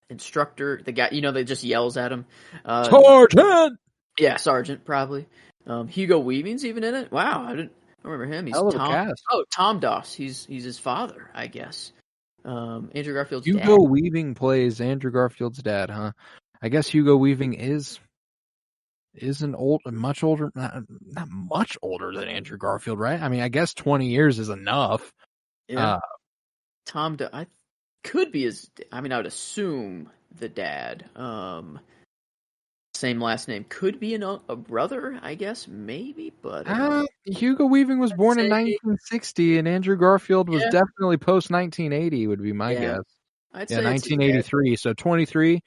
instructor, the guy that just yells at him. Sergeant. Yeah, Sergeant probably. Hugo Weaving's even in it. Wow, I don't remember him. He's Tom. Cast. Oh, Tom Doss. He's his father, I guess. Andrew Garfield's Hugo dad. Weaving plays Andrew Garfield's dad, huh? I guess Hugo Weaving is much older, not much older than Andrew Garfield, right? I mean, I guess 20 years is enough. Yeah. I could be his. I mean, I would assume the dad. Same last name. Could be a brother, I guess, maybe. But Hugo Weaving was born in 1960, and Andrew Garfield was definitely post 1980. Would be my guess. I'd say 1983. So 23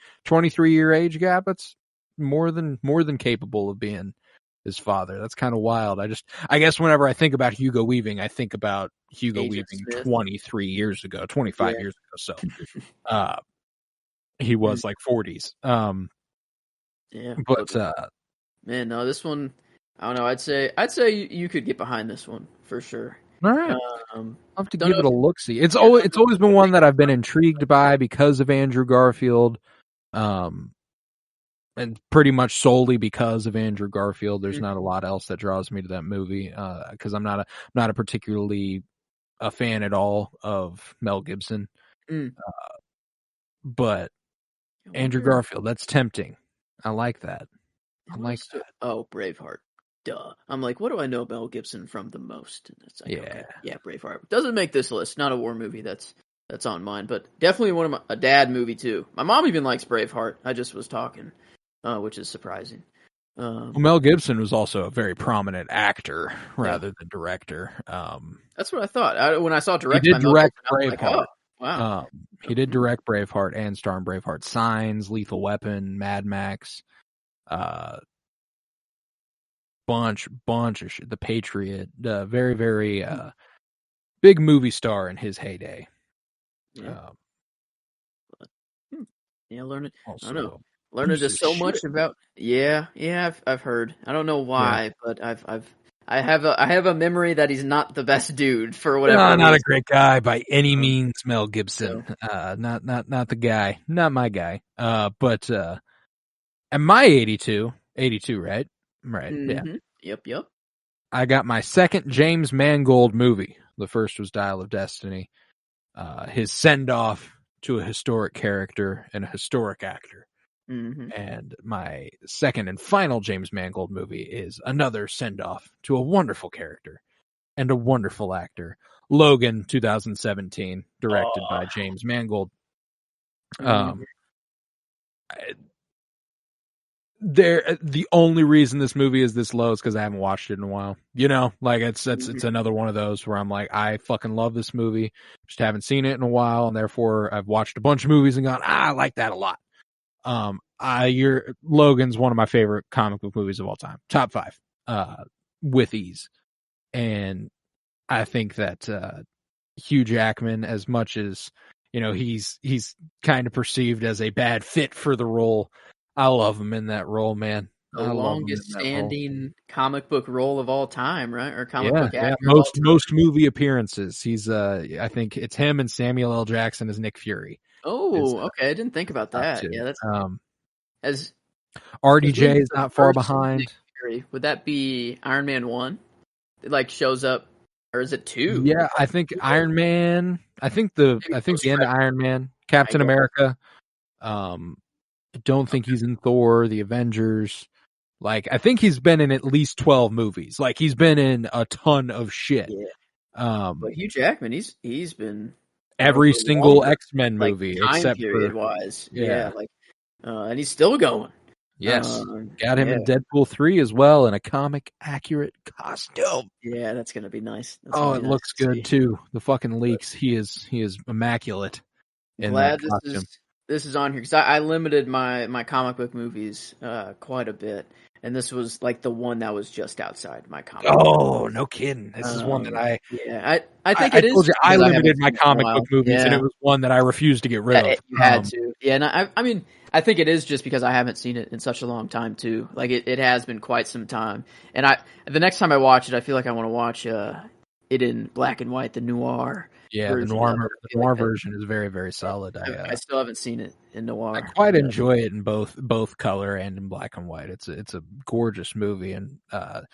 year age gap. That's more than capable of being his father. That's kind of wild. I guess whenever I think about Hugo Weaving, I think about Hugo Agent Weaving Smith. 25 years ago. So, he was 40s. But man, no, this one, I don't know. I'd say you could get behind this one for sure. All right. I'll have to give it a look-see. It's always been one that I've been intrigued by because of Andrew Garfield, and pretty much solely because of Andrew Garfield. There's not a lot else that draws me to that movie, because I'm not a particularly a fan at all of Mel Gibson. But Andrew Garfield, that's tempting. I like that. Oh, Braveheart. Duh. I'm like, what do I know Mel Gibson from the most? And it's Braveheart. Doesn't make this list. Not a war movie that's on mine, but definitely a dad movie too. My mom even likes Braveheart. I just was talking, which is surprising. Mel Gibson was also a very prominent actor rather than director. That's what I thought. When I saw directed, he did direct Braveheart. Like, oh, wow. He did direct Braveheart and star in Braveheart. Signs, Lethal Weapon, Mad Max, bunch of shit. The Patriot, very, very big movie star in his heyday. Learn it. Also, I don't know. learning Who's just the so much shit? about. Yeah, I've heard. I don't know why, but I have a memory that he's not the best dude for whatever No, not a reason. great guy by any Um, means, Mel Gibson. so, Not the guy. Not my guy. But and my 82, right? Right. Yeah. Yep. I got my second James Mangold movie. The first was Dial of Destiny. His send off to a historic character and a historic actor. hmm And my second and final James Mangold movie is another send off to a wonderful character and a wonderful actor. Logan 2017, directed by James Mangold. Mhm. The only reason this movie is this low is because I haven't watched it in a while. You know, like it's another one of those where I'm like, I fucking love this movie, just haven't seen it in a while, and therefore I've watched a bunch of movies and gone, I like that a lot. Logan's one of my favorite comic book movies of all time, top 5, with ease. And I think that Hugh Jackman, as much as he's kind of perceived as a bad fit for the role, I love him in that role, man. The I love him in longest that role. standing comic book role of all time, right? Or comic Yeah, book actor yeah. of all time. Most movie appearances. He's I think it's him and Samuel L. Jackson as Nick Fury. Oh, okay. I didn't think about that. Two. Yeah, that's as RDJ is the not far first behind. Nick Fury. Would that be Iron Man 1? It like shows up, or is it 2? Yeah, I think Iron Man. I think the end of Iron Man, Captain America. I don't think he's in Thor, the Avengers. Like, I think he's been in at least 12 movies. Like, he's been in a ton of shit. Yeah. But Hugh Jackman, he's been every for single longer, X-Men movie, time except period for wise. Yeah. Like, and he's still going. Yes, got him in Deadpool 3 as well in a comic accurate costume. Yeah, that's gonna be nice. It looks good too. The fucking leaks. He is immaculate. Glad this is on here because I limited my comic book movies quite a bit, and this was like the one that was just outside my comic. Oh, no kidding! This is one that I think I told you I limited my comic book movies, and it was one that I refused to get rid of. You had to, and I mean, I think it is just because I haven't seen it in such a long time too. Like it has been quite some time, and the next time I watch it, I feel like I want to watch it in black and white, the noir. Yeah, the noir version is very, very solid. I still haven't seen it in noir. I quite enjoy it in both color and in black and white. It's a gorgeous movie and a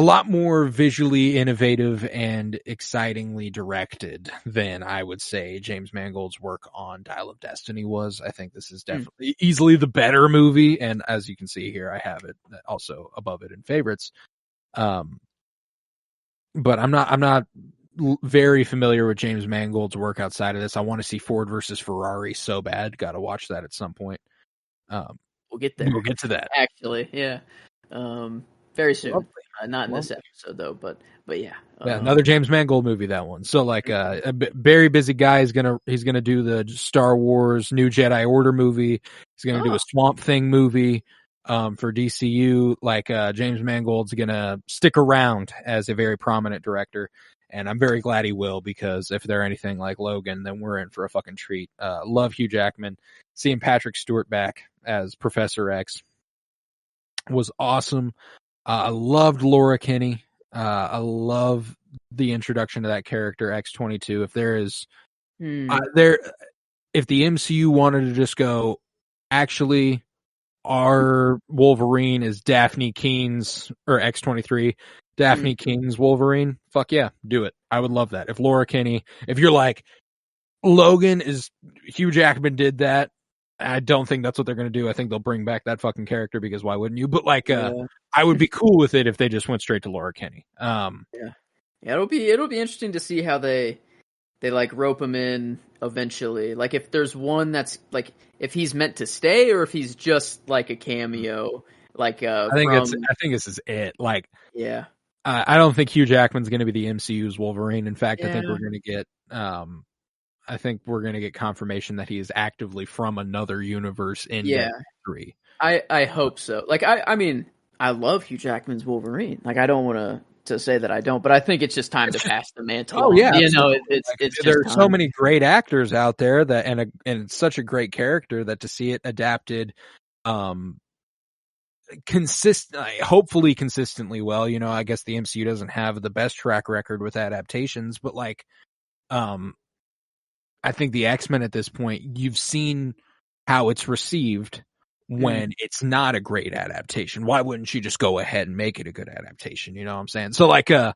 lot more visually innovative and excitingly directed than I would say James Mangold's work on Dial of Destiny was. I think this is definitely easily the better movie, and as you can see here, I have it also above it in favorites. But I'm not very familiar with James Mangold's work outside of this. I want to see Ford versus Ferrari so bad. Got to watch that at some point. We'll get there. We'll get to that. Actually, yeah. Very soon. Not in this episode though, but yeah. Yeah, another James Mangold movie, that one. So like a very busy guy he's gonna do the Star Wars New Jedi Order movie. He's gonna do a Swamp Thing movie for DCU. Like James Mangold's gonna stick around as a very prominent director. And I'm very glad he will, because if they're anything like Logan, then we're in for a fucking treat. Love Hugh Jackman. Seeing Patrick Stewart back as Professor X was awesome. I loved Laura Kinney. I love the introduction to that character, X-22. If there is if the MCU wanted to just go, actually, our Wolverine is Daphne Keene's, or X-23, Daphne King's Wolverine, fuck yeah, do it. I would love that. If Laura Kinney, if you're like, Logan is, Hugh Jackman did that, I don't think that's what they're going to do. I think they'll bring back that fucking character, because why wouldn't you? But like, I would be cool with it if they just went straight to Laura Kinney. It'll be interesting to see how they like rope him in eventually. Like if there's one that's like, if he's meant to stay or if he's just like a cameo. Like I think this is it. Like yeah. I don't think Hugh Jackman's going to be the MCU's Wolverine. In fact, I think we're going to get confirmation that he is actively from another universe in Deadpool 3. I hope so. Like I mean, I love Hugh Jackman's Wolverine. Like I don't want to to say that I don't, but I think it's just time to pass the mantle. Oh yeah, you know, absolutely. it's There are just so time. many great actors out there that, and it's such a great character that to see it adapted, hopefully consistently well. You know, I guess the MCU doesn't have the best track record with adaptations, but like, I think the X-Men at this point, you've seen how it's received when it's not a great adaptation. Why wouldn't you just go ahead and make it a good adaptation? You know what I'm saying? So like, yeah,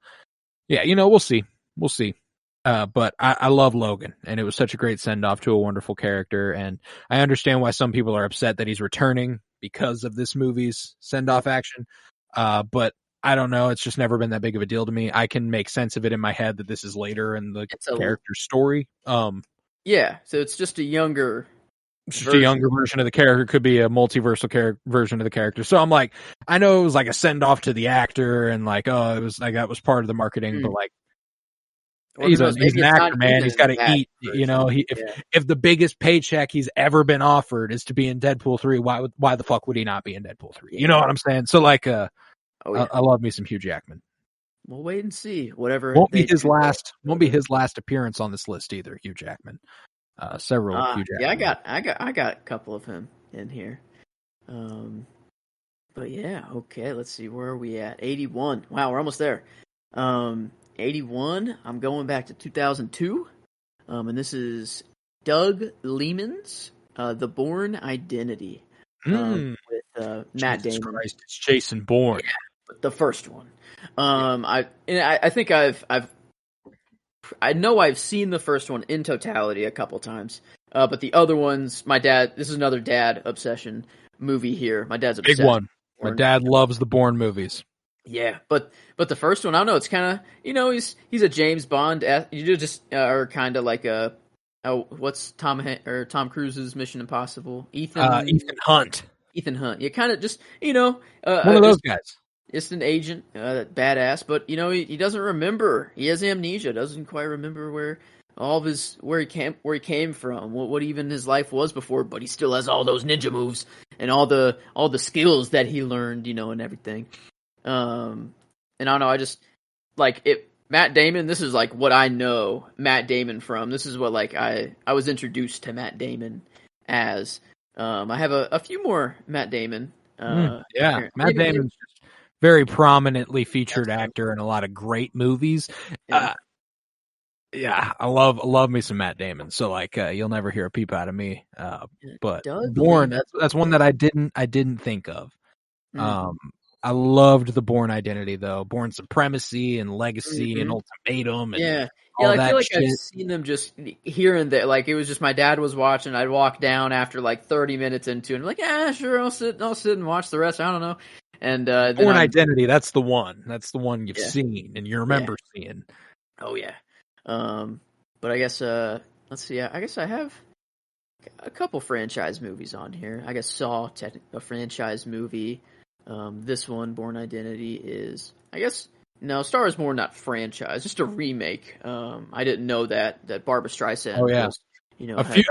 you know, we'll see. But I love Logan, and it was such a great send off to a wonderful character. And I understand why some people are upset that he's returning because of this movie's send off action. But I don't know. It's just never been that big of a deal to me. I can make sense of it in my head that this is later in the character's story. Yeah, so it's just a younger version of the character. Could be a multiversal version of the character. So I'm like, I know it was like a send off to the actor, and like, oh, it was like that was part of the marketing, but like, he's an actor, man. He's got to eat. You know, if the biggest paycheck he's ever been offered is to be in Deadpool 3, why the fuck would he not be in Deadpool 3? You know what I'm saying? So like, I love me some Hugh Jackman. We'll wait and see. Whatever won't be his last appearance on this list either. Hugh Jackman. Several Hugh Jackman. Yeah, I got a couple of him in here. But yeah, okay. Let's see, where are we at? 81. Wow, we're almost there. 81. I'm going back to 2002. And this is Doug Liman's The Bourne Identity with Matt Damon. Christ, it's Jason Bourne. Yeah, but the first one. I think I know I've seen the first one in totality a couple times. But the other ones, this is another dad obsession movie here. My dad's obsessed. Big one. My dad loves the Bourne movies. Yeah, but the first one, I don't know. It's kind of, you know, he's a James Bond. You just are kind of like what's Tom Cruise's Mission Impossible? Ethan Hunt. Ethan Hunt. You kind of just, you know, one of those guys. Just an agent, badass. But you know, he doesn't remember. He has amnesia. Doesn't quite remember where he came from, what even his life was before. But he still has all those ninja moves and all the skills that he learned, you know, and everything. And I don't know, I just like it. Matt Damon, this is like what I know Matt Damon from. This is what like I was introduced to Matt Damon as. I have a few more Matt Damon. Matt Damon's just very prominently featured actor in a lot of great movies. Yeah, I love me some Matt Damon. So like, you'll never hear a peep out of me. But Bourne, that's one that I didn't think of. I loved the Bourne Identity though. Bourne Supremacy and Legacy and Ultimatum and all that. I feel like shit. I've seen them just here and there. Like it was just my dad was watching. I'd walk down after like 30 minutes into it. And I'm like, yeah, sure, I'll sit and watch the rest. I don't know. And Bourne Identity, that's the one. That's the one you've seen and you remember seeing. Oh yeah. But I guess let's see. I guess I have a couple franchise movies on here. I guess Saw, a franchise movie. This one, Bourne Identity, is, I guess, no, Star is Born, not franchise, just a remake. I didn't know that Barbra Streisand was, you know, a few.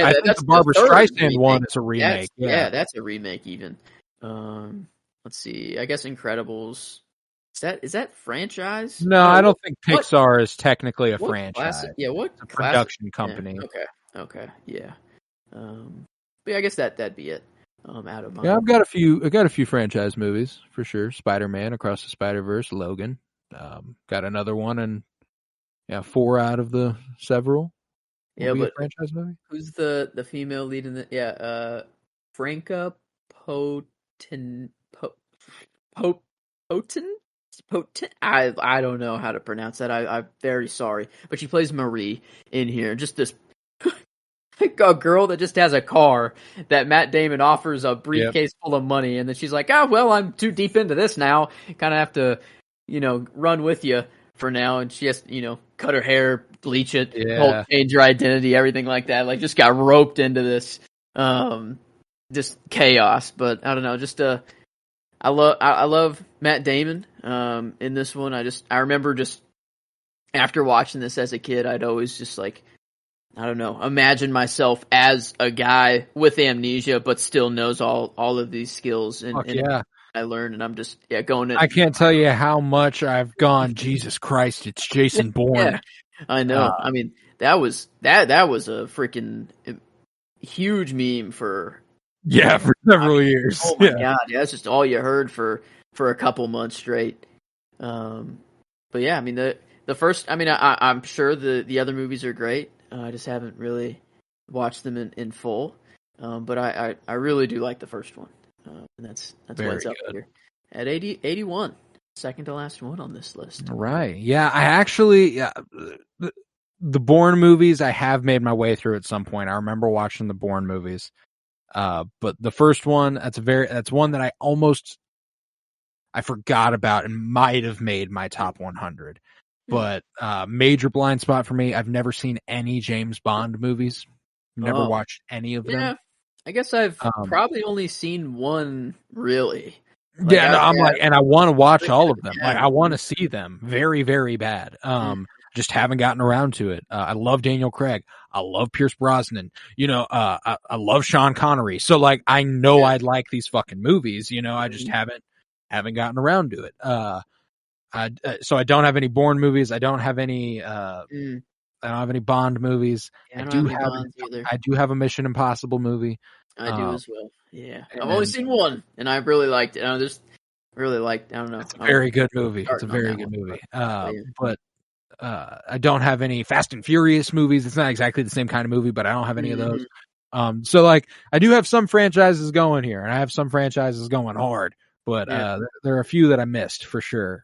I think the Barbra Streisand one is a remake. That's a remake even. Let's see. I guess Incredibles. Is that franchise? No, I don't think Pixar is technically a franchise. What it's a production company? Okay, yeah. But yeah, I guess that'd be it. Out of my I've got a few franchise movies for sure. Spider-Man, Across the Spider-Verse, Logan. Got another one, and 4 out of the several. But franchise movie. Who's the female lead in the Franca Poten? I don't know how to pronounce that. I'm very sorry, but she plays Marie in here. Just this. A girl that just has a car that Matt Damon offers a briefcase full of money, and then she's like, "Oh well, I'm too deep into this now. Kind of have to, you know, run with you for now." And she has to, you know, cut her hair, bleach it, change her identity, everything like that. Like, just got roped into this, just chaos. But I don't know, just I love Matt Damon in this one. I remember just after watching this as a kid, I'd always just like, I don't know, imagine myself as a guy with amnesia, but still knows all of these skills. And I learned, and I'm just going. I can't tell you how much I've gone. Jesus Christ, it's Jason Bourne. Yeah, I know. I mean, that was a freaking huge meme for for several years. Oh my god, that's just all you heard for a couple months straight. But yeah, I mean the first. I mean, I'm sure the other movies are great. I just haven't really watched them in full. But I really do like the first one. And that's what's up here at 81, second to last one on this list. Right. Yeah, I actually the Bourne movies I have made my way through at some point. I remember watching the Bourne movies. But the first one, that's one that I forgot about and might have made my top 100. But major blind spot for me. I've never seen any James Bond movies. Never watched any of them. I guess I've probably only seen one, really. And I want to watch all of them. Like, I want to see them very, very bad. Just haven't gotten around to it. I love Daniel Craig. I love Pierce Brosnan. I love Sean Connery. So, like, I know I'd like these fucking movies. I just haven't gotten around to it. So I don't have any Bourne movies. I don't have any. I don't have any Bond movies. I do have a Mission Impossible movie. I do as well. Yeah, I've only seen one, and I really liked it. I don't know. It's a very good movie. It's a very good movie. But I don't have any Fast and Furious movies. It's not exactly the same kind of movie, but I don't have any of those. So like, I do have some franchises going here, and I have some franchises going hard. But there are a few that I missed for sure.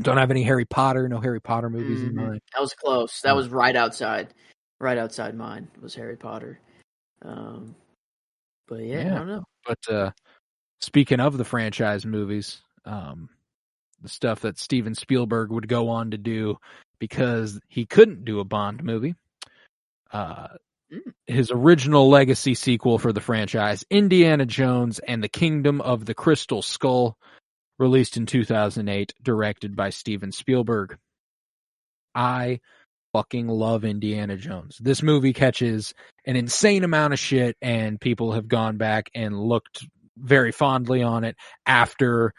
Don't have any Harry Potter. No Harry Potter movies in mind. That was close. That was right outside mine was Harry Potter. But I don't know. But speaking of the franchise movies, the stuff that Steven Spielberg would go on to do because he couldn't do a Bond movie. His original legacy sequel for the franchise, Indiana Jones and the Kingdom of the Crystal Skull, released in 2008, directed by Steven Spielberg. I fucking love Indiana Jones. This movie catches an insane amount of shit, and people have gone back and looked very fondly on it after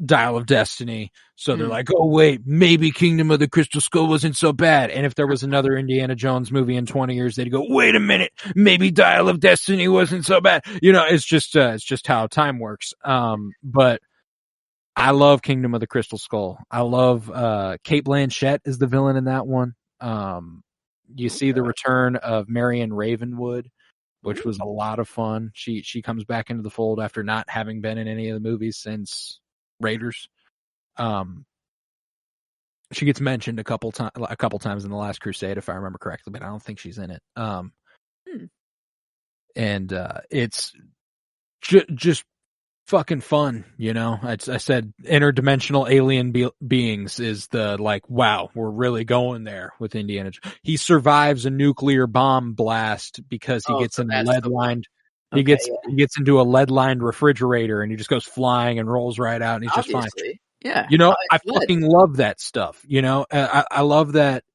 Dial of Destiny. So they're like, oh wait, maybe Kingdom of the Crystal Skull wasn't so bad. And if there was another Indiana Jones movie in 20 years, they'd go, wait a minute, maybe Dial of Destiny wasn't so bad. It's just how time works. But I love Kingdom of the Crystal Skull. I love Cate Blanchett is the villain in that one. You see the return of Marion Ravenwood, which was a lot of fun. She comes back into the fold after not having been in any of the movies since Raiders. She gets mentioned a couple times in The Last Crusade, if I remember correctly, but I don't think she's in it. And it's just fucking fun, I said interdimensional alien beings is the wow, we're really going there with Indiana. He survives a nuclear bomb blast because he gets in a lead-lined. He gets into a lead-lined refrigerator and he just goes flying and rolls right out and he's just fine. Yeah, I fucking love that stuff. I love that.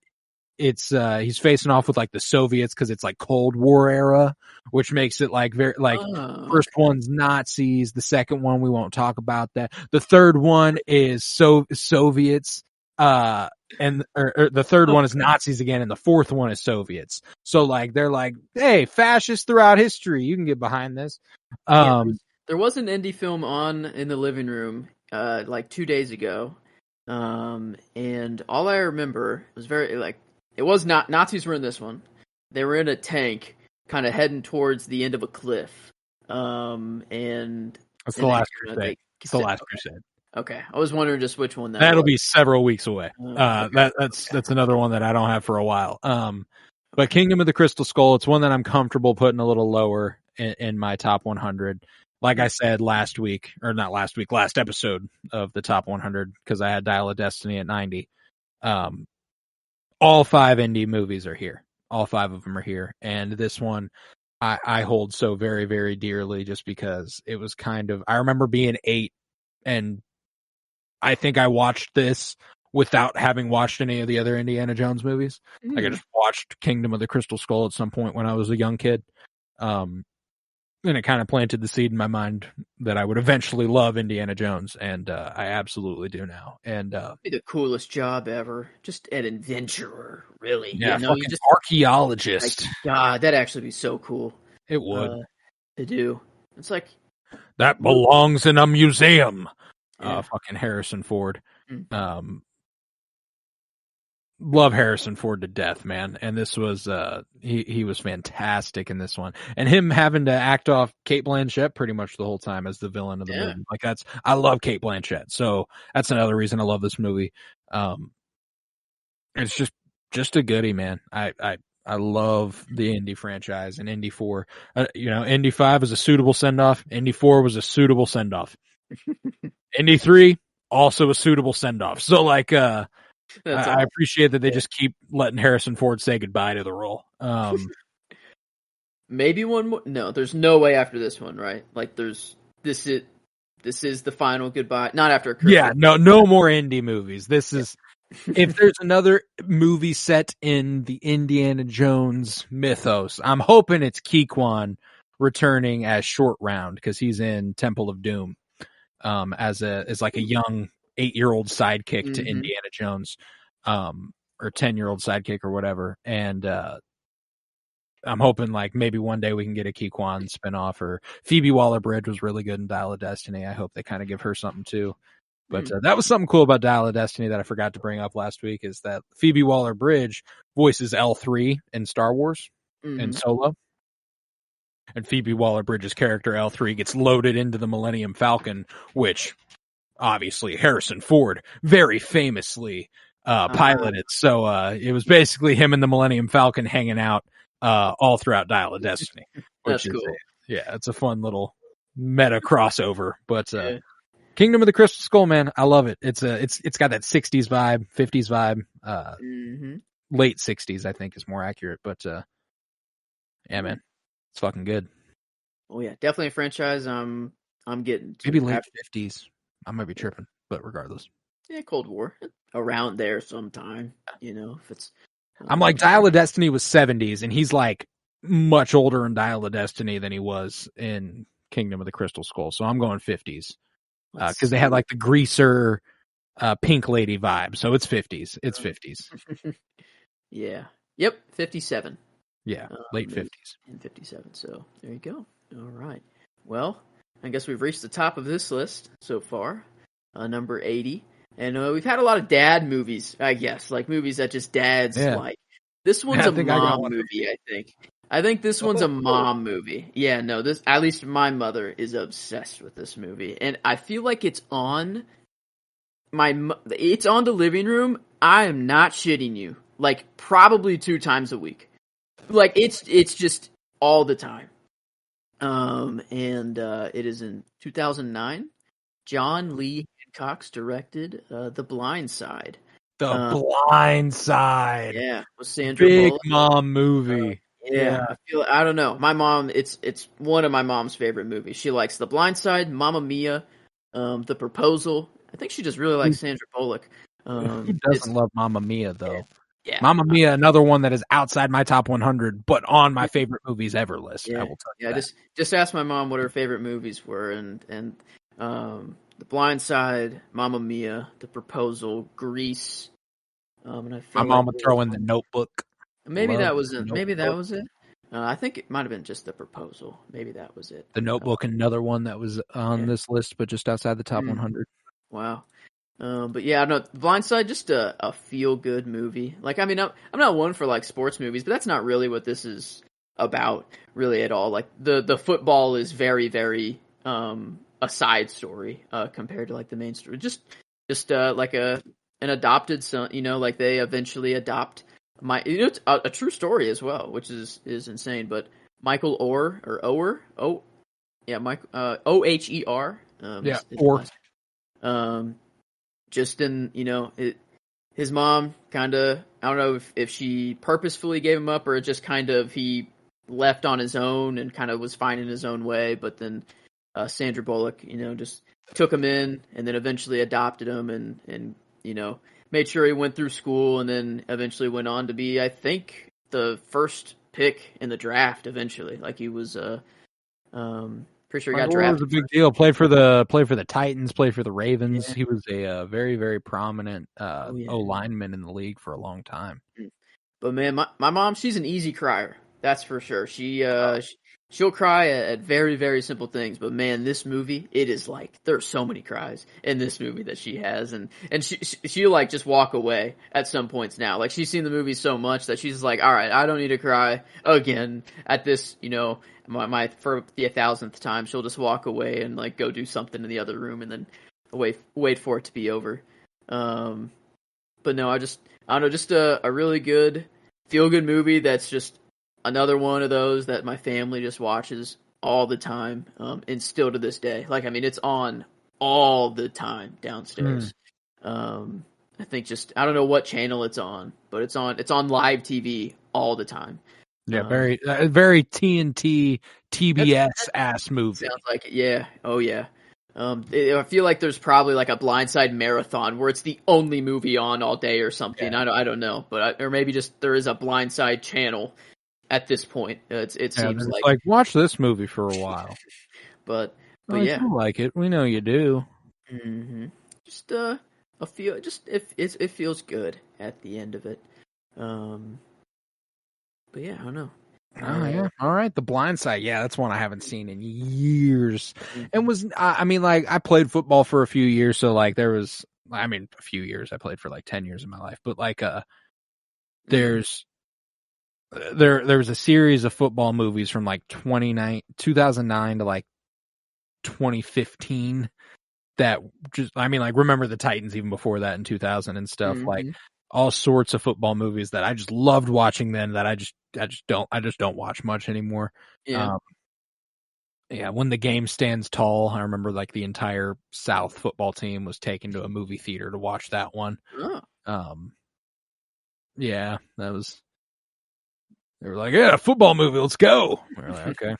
It's he's facing off with the Soviets because it's Cold War era, which makes it very first one's Nazis, the second one we won't talk about that. The third one is Soviets, and the third one is Nazis again, and the fourth one is Soviets. So they're hey, fascists throughout history, you can get behind this. There was an indie film on in the living room 2 days ago, and all I remember was it was not Nazis were in this one. They were in a tank, kind of heading towards the end of a cliff. And that's The Last Crusade. It's The Last Crusade. Okay, I was wondering just which one that'll be several weeks away. That's another one that I don't have for a while. But Kingdom of the Crystal Skull, it's one that I'm comfortable putting a little lower in my top 100. Like I said last episode of the top 100, because I had Dial of Destiny at 90. All 5 indie movies are here. All 5 of them are here. And this one I hold so very, very dearly just because it was I remember being 8 and I think I watched this without having watched any of the other Indiana Jones movies. I just watched Kingdom of the Crystal Skull at some point when I was a young kid. And it kind of planted the seed in my mind that I would eventually love Indiana Jones, and I absolutely do now. And Be the coolest job ever. Just an adventurer, really. yeah, No, fucking you just archaeologist. God, that'd actually be so cool It would. to do. It's like That belongs in a museum. Yeah. Fucking Harrison Ford. Mm. Love Harrison Ford to death, man. And this was he was fantastic in this one. And him having to act off Cate Blanchett pretty much the whole time as the villain of the movie. Like I love Cate Blanchett. So that's another reason I love this movie. It's just a goodie, man. I love the Indy franchise and Indy 4. Indy 5 was a suitable send-off. Indy 4 was a suitable send-off. Indy 3, also a suitable send-off. So, like, I appreciate that they just keep letting Harrison Ford say goodbye to the role. Maybe one more. No, there's no way after this one, right? Like, this is the final goodbye. Not after. Yeah, no more Indy movies. This is. If there's another movie set in the Indiana Jones mythos, I'm hoping it's Key-Kwan returning as Short Round because he's in Temple of Doom as like a young 8-year-old sidekick to Indiana Jones, or 10-year-old sidekick or whatever. And I'm hoping like maybe one day we can get a Key-Kwan spinoff, or Phoebe Waller-Bridge was really good in Dial of Destiny. I hope they kind of give her something too. But that was something cool about Dial of Destiny that I forgot to bring up last week, is that Phoebe Waller-Bridge voices L3 in Star Wars and Solo. And Phoebe Waller-Bridge's character L3 gets loaded into the Millennium Falcon, which obviously Harrison Ford very famously piloted. So it was basically him and the Millennium Falcon hanging out all throughout Dial of Destiny. That's cool. It's a fun little meta crossover. But Kingdom of the Crystal Skull, man, I love it. It's got that 60s vibe, 50s vibe, late 60s, I think is more accurate. But yeah, man, it's fucking good. Oh yeah, definitely a franchise. I'm getting maybe late 50s. I might be tripping, but regardless, Cold War around there sometime. If it's. I'm like, Dial of Destiny was 70s, and he's like much older in Dial of Destiny than he was in Kingdom of the Crystal Skull. So I'm going 50s. Because they had like the greaser pink lady vibe. So it's 50s. It's 50s. Yeah. Yep. 57. Yeah. Late 50s. And 57. So there you go. All right. Well, I guess we've reached the top of this list so far. Number 80. And we've had a lot of dad movies, I guess. Like movies that just dads like. This one's a mom movie, I think. I think this one's a mom movie. Yeah, no, at least my mother is obsessed with this movie, and I feel like it's on the living room. I am not shitting you. Like probably 2 times a week. Like it's just all the time. And it is in 2009. John Lee Hancock directed The Blind Side. The Blind Side. Yeah, with Sandra Big Bullock. mom movie. Yeah, I don't know. My mom, it's one of my mom's favorite movies. She likes The Blind Side, Mamma Mia, The Proposal. I think she just really likes Sandra Bullock. Who doesn't love Mamma Mia though? Yeah. Mamma Mia, another one that is outside my top 100, but on my favorite movies ever list. Yeah, I will tell you that. Just ask my mom what her favorite movies were, and The Blind Side, Mamma Mia, The Proposal, Grease. And I feel my mom would throw in The Notebook. Maybe that was it. Maybe that was it. I think it might have been just The Proposal. Maybe that was it. The Notebook, another one that was on this list, but just outside the top 100. Wow. But yeah, no, The Blind Side, just a feel good movie. Like, I mean, I'm not one for like sports movies, but that's not really what this is about, really at all. Like the football is very, very a side story compared to like the main story. Just like an adopted son. Like they eventually adopt. It's a true story as well, which is insane. But Michael Oher, Oher. Orr. Just in, his mom kind of, I don't know if she purposefully gave him up or just kind of he left on his own and kind of was finding his own way. But then Sandra Bullock, just took him in and then eventually adopted him and made sure he went through school and then eventually went on to be, I think, the first pick in the draft eventually. Like he was Pretty sure he got Michael Orr was drafted. a big deal. Played for the Titans. Played for the Ravens. Yeah. He was a very, very prominent Oh, yeah. O lineman in the league for a long time. But man, my mom, she's an easy crier. That's for sure. She'll cry at very, very simple things. But man, this movie, it is like there's so many cries in this movie that she has, and she'll like just walk away at some points now. Like she's seen the movie so much that she's like, all right, I don't need to cry again at this. My for the 1,000th time, she'll just walk away and like go do something in the other room, and then wait for it to be over. But no, I don't know, just a really good feel good movie that's just another one of those that my family just watches all the time, and still to this day. Like, I mean, it's on all the time downstairs. I think I don't know what channel it's on, but it's on live TV all the time. Yeah, very TNT TBS ass movie. Sounds like it. Yeah. Oh yeah. I feel like there's probably like a Blindside marathon where it's the only movie on all day or something. Yeah. I don't know, but or maybe just there is a Blindside channel at this point. It seems like watch this movie for a while. but yeah, you like it. We know you do. Mm-hmm. Just it feels good at the end of it. But yeah, I don't know. Oh yeah, all right. The Blind Side, yeah, that's one I haven't seen in years. And I mean, like, I played football for a few years, so like there was, I mean, a few years. I played for like 10 years of my life, but like, there was a series of football movies from like 2009 to like 2015 that just, I mean, like, remember the Titans even before that in 2000 and stuff, like all sorts of football movies that I just loved watching then that I just don't watch much anymore. Yeah. When the Game Stands Tall, I remember like the entire South football team was taken to a movie theater to watch that one. Oh. Yeah, they were like, yeah, football movie, let's go. We were like, okay.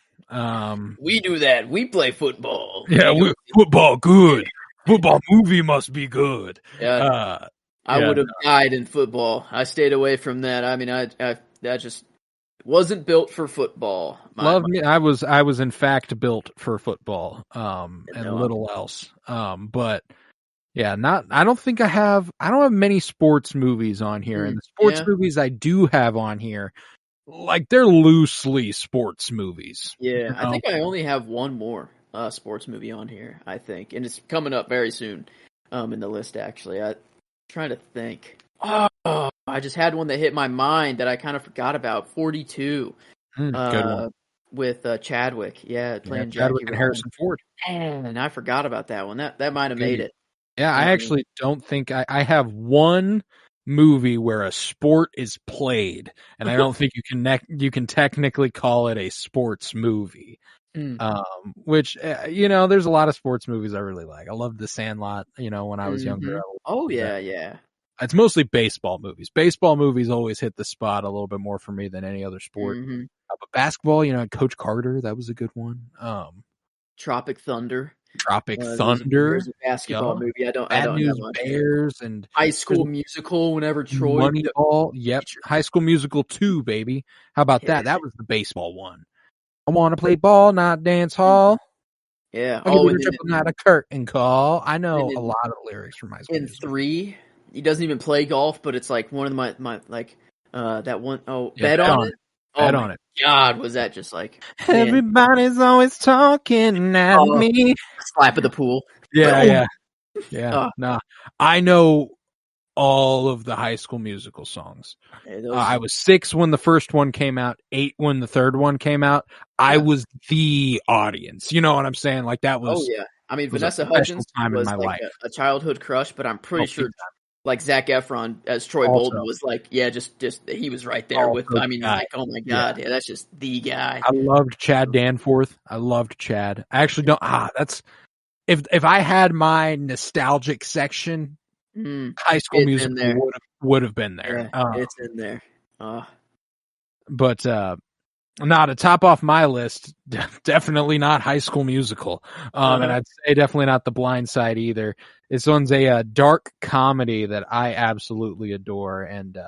We do that. We play football. Yeah, football good. Football movie must be good. Yeah. I would have died in football. I stayed away from that. I mean, I just wasn't built for football. I was in fact built for football, and little else. But yeah, I don't have many sports movies on here, and the sports movies I do have on here, like, they're loosely sports movies. Yeah, I think I only have one more sports movie on here, I think, and it's coming up very soon in the list, actually. I'm trying to think. Oh, I just had one that hit my mind that I kind of forgot about. 42. Good one. With Chadwick. Yeah, playing Chadwick Jackie and Harrison Ford. And I forgot about that one. That might have made it. Yeah, I actually don't think I have one movie where a sport is played, and I don't think you can technically call it a sports movie. Which, there's a lot of sports movies I really like. I loved The Sandlot, when I was younger. Oh, yeah. It's mostly baseball movies. Baseball movies always hit the spot a little bit more for me than any other sport. But basketball, Coach Carter, that was a good one. Tropic Thunder. There's a basketball movie. I don't News know much. Bears and High School Musical. Whenever Troy. Moneyball. Yep. High School Musical 2, baby. How about that? That was the baseball one. I want to play ball, not dance hall. Yeah. Not a curtain call. I know a lot of lyrics from High School Musical. 3, he doesn't even play golf, but it's like one of my like that one. Oh, Bet on it. Bet on it. God, was that just like, man. Everybody's always talking at me. Slap of the pool. Yeah. No, I know all of the High School Musical songs. I was 6 when the first one came out, 8 when the third one came out. Yeah. I was the audience. You know what I'm saying? Like, that was. Oh yeah. I mean, Vanessa Hudgens was like a childhood crush, but I'm pretty sure. Like Zac Efron as Troy Bolton was like, yeah, just he was right there with. I mean, like, oh my god, yeah, that's just the guy. I loved Chad Danforth. I loved Chad. I actually don't. That's if I had my nostalgic section, High School Musical would have been there. Yeah, it's in there. But not to top off my list, definitely not High School Musical. And I'd say definitely not The Blind Side either. This one's a dark comedy that I absolutely adore. And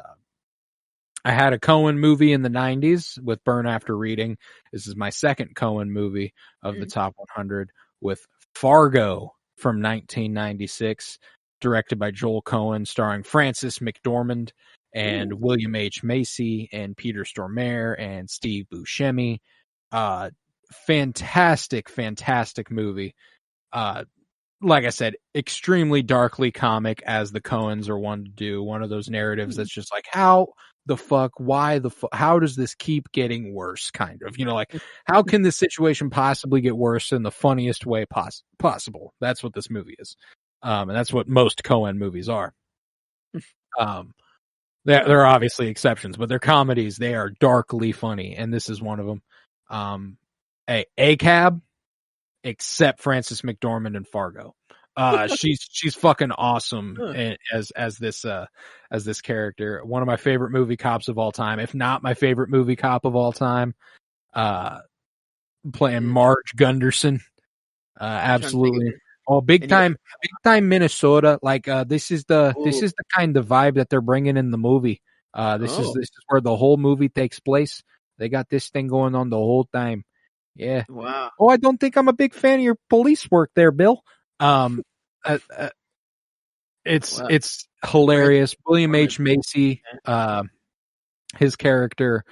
I had a Coen movie in the 90s with Burn After Reading. This is my second Coen movie of the top 100 with Fargo from 1996, directed by Joel Coen, starring Frances McDormand and William H. Macy and Peter Stormare and Steve Buscemi. Fantastic movie. Like I said, extremely darkly comic, as the Coens are one to do. One of those narratives that's just like, how the fuck, why the fuck, how does this keep getting worse, kind of, like, how can this situation possibly get worse in the funniest way possible? That's what this movie is. And that's what most Coen movies are. There are obviously exceptions, but they're comedies. They are darkly funny, and this is one of them. A-Cab, except Frances McDormand in Fargo. She's fucking awesome as this character. One of my favorite movie cops of all time, if not my favorite movie cop of all time. Playing Marge Gunderson. Absolutely. Oh, big time Minnesota. Like, this is the kind of vibe that they're bringing in the movie. This is where the whole movie takes place. They got this thing going on the whole time. Yeah. Wow. Oh, I don't think I'm a big fan of your police work there, Bill. It's hilarious. William H. Macy, his character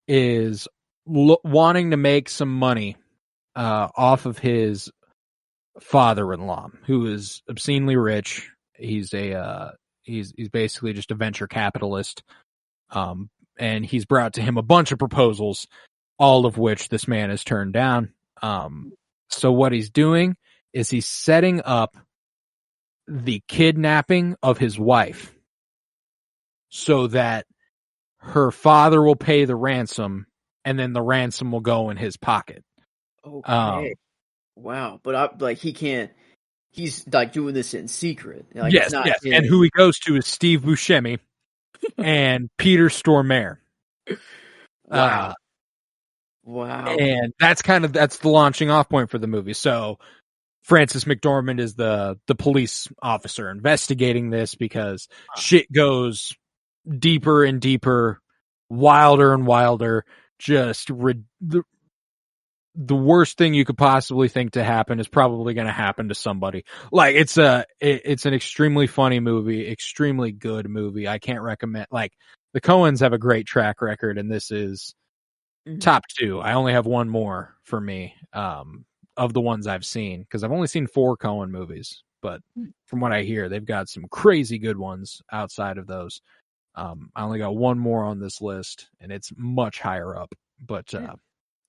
is wanting to make some money off of his father-in-law, who is obscenely rich. He's basically just a venture capitalist, and he's brought to him a bunch of proposals, all of which this man has turned down. So what he's doing is he's setting up the kidnapping of his wife so that her father will pay the ransom, and then the ransom will go in his pocket. Okay. Wow. But he can't, he's like doing this in secret. Like, yes. And who he goes to is Steve Buscemi and Peter Stormare. Wow. And that's the launching off point for the movie. So Frances McDormand is the police officer investigating this because shit goes deeper and deeper, wilder and wilder. Just the worst thing you could possibly think to happen is probably going to happen to somebody. Like, it's an extremely funny movie, extremely good movie. I can't recommend, like, the Coens have a great track record, and this is top 2. I only have one more for me, of the ones I've seen, because I've only seen 4 Coen movies, but from what I hear, they've got some crazy good ones outside of those. I only got one more on this list, and it's much higher up, but,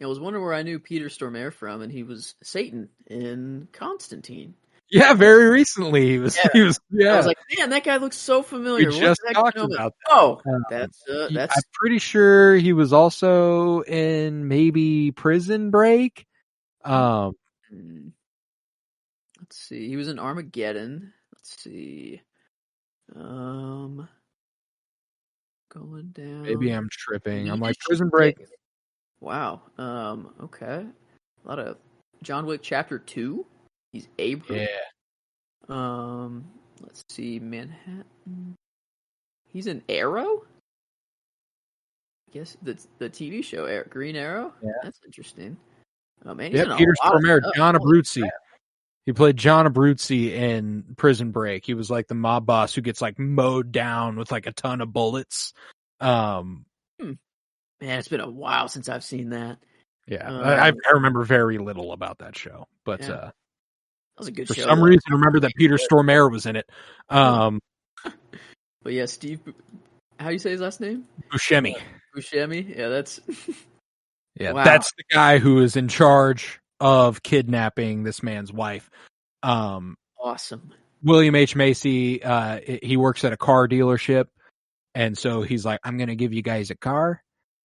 I was wondering where I knew Peter Stormare from, and he was Satan in Constantine. Yeah, very recently he was. I was like, man, that guy looks so familiar. We just talked about that. Oh, that's. I'm pretty sure he was also in maybe Prison Break. Let's see. He was in Armageddon. Let's see. Going down. Maybe I'm tripping. I'm like, Prison Break. Wow. Okay. A lot of John Wick Chapter 2. He's Abram. Yeah. Let's see. Manhattan. He's in Arrow? I guess the TV show Green Arrow? Yeah. That's interesting. Oh, man, Peter Stormare, John Abruzzi. He played John Abruzzi in Prison Break. He was like the mob boss who gets like mowed down with like a ton of bullets. Man, it's been a while since I've seen that. Yeah, I remember very little about that show, but that was a good for show. For some reason, I remember that Peter Stormare was in it. But yeah, Steve, how do you say his last name? Buscemi. Buscemi? Yeah, that's... Wow. That's the guy who is in charge of kidnapping this man's wife. Awesome. William H. Macy, he works at a car dealership, and so he's like, I'm going to give you guys a car.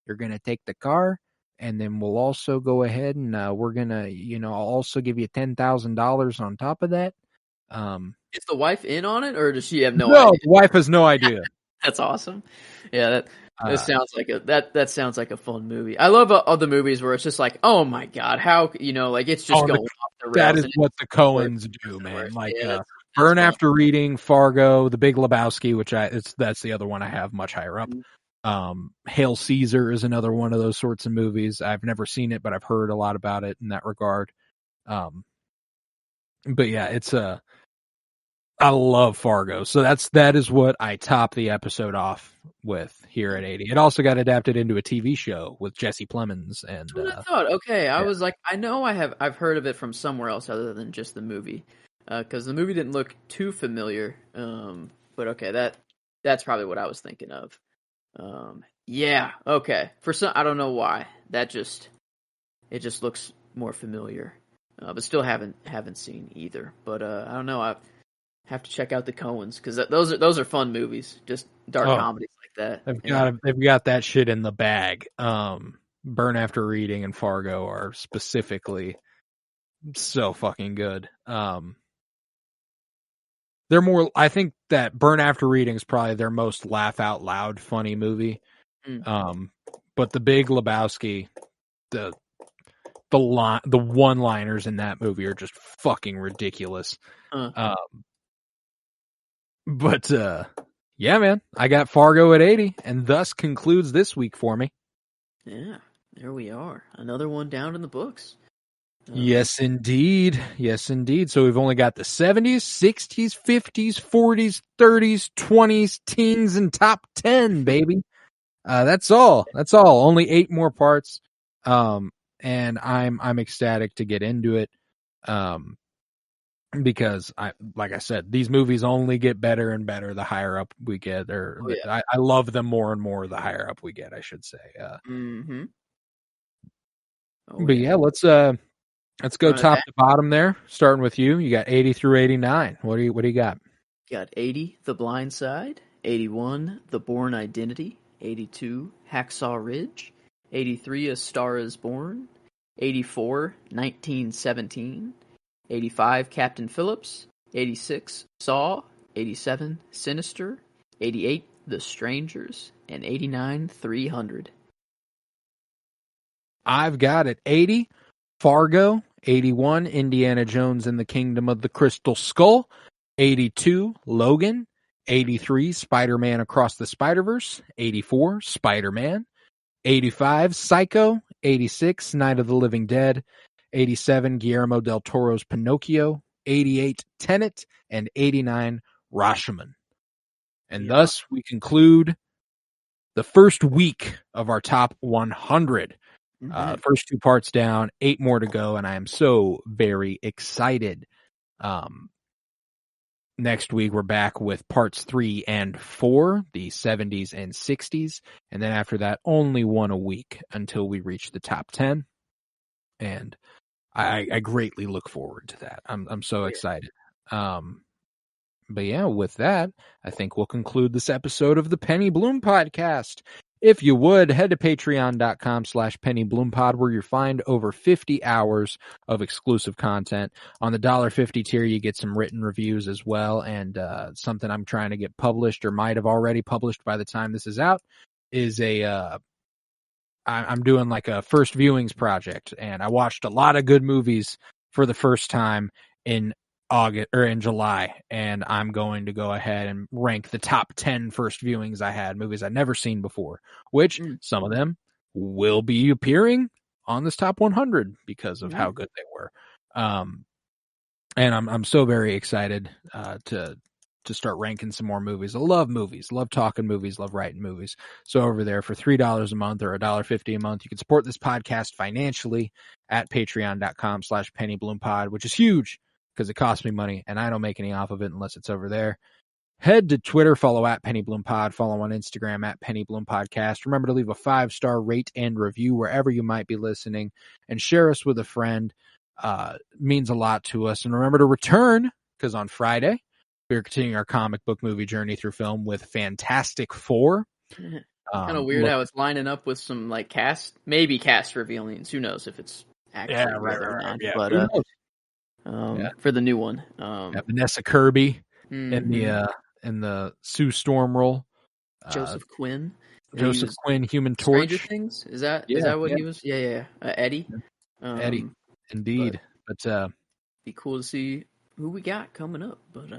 You're going to take the car, and then we'll also go ahead and we're going to, I'll also give you $10,000 on top of that. Is the wife in on it, or does she have no idea? No, the wife has no idea. That's awesome. Yeah, that sounds like that sounds like a fun movie. I love other movies where it's just like, oh my god, how like it's just going off the rails. That is what the Coens do, man. Like Burn After Reading, Fargo, The Big Lebowski, which that's the other one I have much higher up. Hail Caesar is another one of those sorts of movies. I've never seen it, but I've heard a lot about it in that regard. But yeah, I love Fargo. So that is what I top the episode off with here at 80. It also got adapted into a TV show with Jesse Plemons and That's what I thought. Okay, I yeah. was like, I know I've heard of it from somewhere else other than just the movie, because the movie didn't look too familiar. But okay, that's probably what I was thinking of. Yeah, okay. For some, I don't know why. It just looks more familiar. But still haven't seen either. But I don't know. I have to check out the Coens because those are fun movies. Just dark comedies like that. They've got that shit in the bag. Burn After Reading and Fargo are specifically so fucking good. They're more. I think that Burn After Reading is probably their most laugh out loud funny movie. But The Big Lebowski, the one-liners in that movie are just fucking ridiculous. But yeah, man, I got Fargo at 80, and thus concludes this week for me. Yeah, there we are. Another one down in the books. Yes, indeed. Yes, indeed. So we've only got the 70s, 60s, 50s, 40s, 30s, 20s, teens, and top 10, baby. That's all. That's all. Only 8 more parts. And I'm ecstatic to get into it. Because like I said, these movies only get better and better the higher up we get, I love them more and more the higher up we get, I should say. But yeah, let's go top to bottom there. Starting with you. You got 80 through 89. What do you got? Got 80, The Blind Side. 81, The Bourne Identity. 82, Hacksaw Ridge. 83, A Star Is Born. 84, 1917. 85, Captain Phillips. 86, Saw. 87, Sinister. 88, The Strangers. And 89, 300. I've got it 80, Fargo. 81, Indiana Jones and the Kingdom of the Crystal Skull. 82, Logan. 83, Spider-Man Across the Spider-Verse. 84, Spider-Man. 85, Psycho. 86, Night of the Living Dead. 87, Guillermo del Toro's Pinocchio. 88, Tenet. And 89, Rashomon. And thus we conclude the first week of our top 100. First 2 parts down, 8 more to go, and I am so very excited. Next week, we're back with parts 3 and 4, the 70s and 60s, and then after that, only 1 a week until we reach the top 10. And I greatly look forward to that. I'm so excited. But yeah, with that, I think we'll conclude this episode of the Penny Bloom Podcast. If you would, head to patreon.com/PennyBloomPod, where you'll find over 50 hours of exclusive content. On the $1.50 tier, you get some written reviews as well, and something I'm trying to get published, or might have already published by the time this is out, is I'm doing like a first viewings project, and I watched a lot of good movies for the first time in August or in July, and I'm going to go ahead and rank the top 10 first viewings I had, movies I'd never seen before, which some of them will be appearing on this top 100 because of how good they were. And I'm so very excited to start ranking some more movies. I love movies, love talking movies, love writing movies. So over there for $3 a month or $1.50 a month, you can support this podcast financially at patreon.com/PennyBloomPod, which is huge, because it costs me money and I don't make any off of it unless it's over there. Head to Twitter, follow at PennyBloomPod, follow on Instagram at PennyBloomPodcast. Remember to leave a 5-star rate and review wherever you might be listening, and share us with a friend. It means a lot to us. And remember to return, because on Friday, we're continuing our comic book movie journey through film with Fantastic Four. Kind of weird how it's lining up with some like cast revealings. Who knows if it's actually or not. Yeah. But for the new one, Vanessa Kirby in the Sue Storm role, Joseph Quinn, Human Torch. Stranger Things, is that what he was? Eddie, Eddie, indeed. But be cool to see who we got coming up. But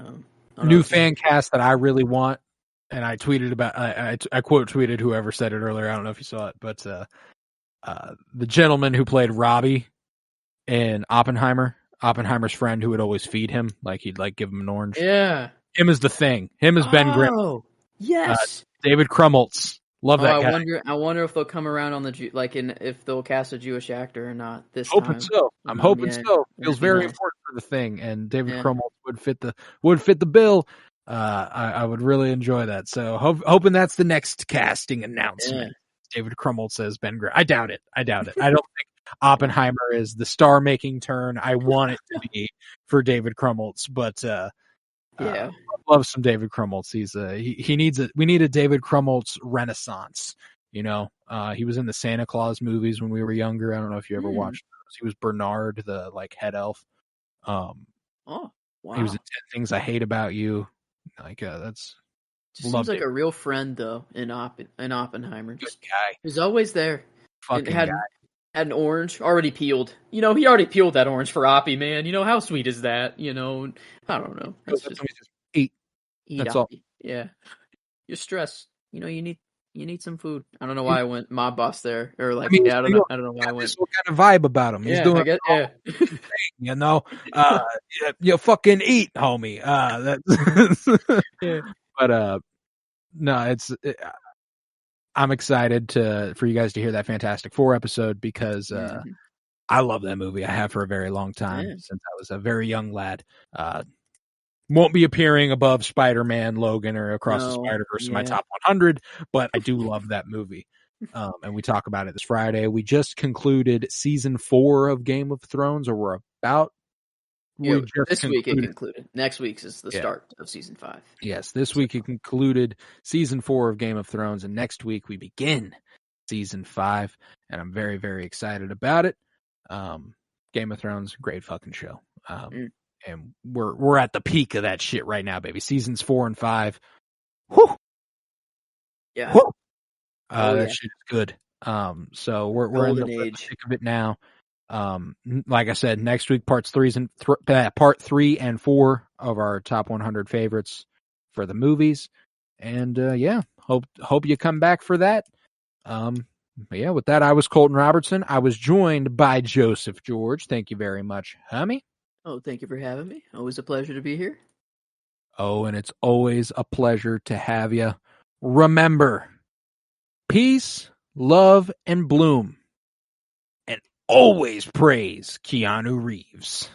new fan cast that I really want and I tweeted about I quote tweeted whoever said it earlier. I don't know if you saw it, but the gentleman who played Robbie in Oppenheimer's friend who would always feed him, like he'd like give him an orange. Yeah. Him is the Thing. Him is Ben Grimm. Oh, yes. David Krumholtz. Love that guy. I wonder if they'll come around on if they'll cast a Jewish actor or not this hoping time. So. I'm hoping so. Feels very important for the Thing, and David Krumholtz would fit the bill. I would really enjoy that. So hoping that's the next casting announcement. Yeah. David Krumholtz says Ben Grimm. I doubt it. I don't think Oppenheimer is the star-making turn I want it to be for David Krumholtz, but I love some David Krumholtz. We need a David Krumholtz renaissance. You know, he was in the Santa Claus movies when we were younger. I don't know if you ever watched those. He was Bernard, the like head elf. Oh, wow. He was in 10 Things I Hate About You. Like that's seems like a real friend though in Oppenheimer. Good guy. He's always there. Fucking guy. Had an orange already peeled. You know, he already peeled that orange for Oppie, man. You know, how sweet is that? You know, I don't know. That's just eat. That's Oppie. All. Yeah. You're stressed. You know, you need some food. I don't know why I went mob boss there. Or like, I don't know why I went. What kind of vibe about him? He's doing thing, you know? You fucking eat, homie. But no, I'm excited for you guys to hear that Fantastic Four episode because I love that movie. I have for a very long time since I was a very young lad. Won't be appearing above Spider-Man, Logan, or Across the Spider-Verse in my top 100, but I do love that movie. And we talk about it this Friday. We just concluded season 4 of Game of Thrones, or we're about. This week it concluded. Next week's is the start of season 5. Yes, this week it concluded season 4 of Game of Thrones, and next week we begin season 5, and I'm very, very excited about it. Game of Thrones, great fucking show. And we're at the peak of that shit right now, baby. Seasons 4 and 5. Whew. Yeah. Whew. That shit is good. So we're in the thick of it now. Like I said, next week part 3 and 4 of our top 100 favorites for the movies, and hope you come back for that. With that, I was Colton Robertson. I was joined by Joseph George. Thank you very much, homie. Oh, thank you for having me. Always a pleasure to be here. Oh, and it's always a pleasure to have you. Remember, peace, love, and bloom. Always praise Keanu Reeves.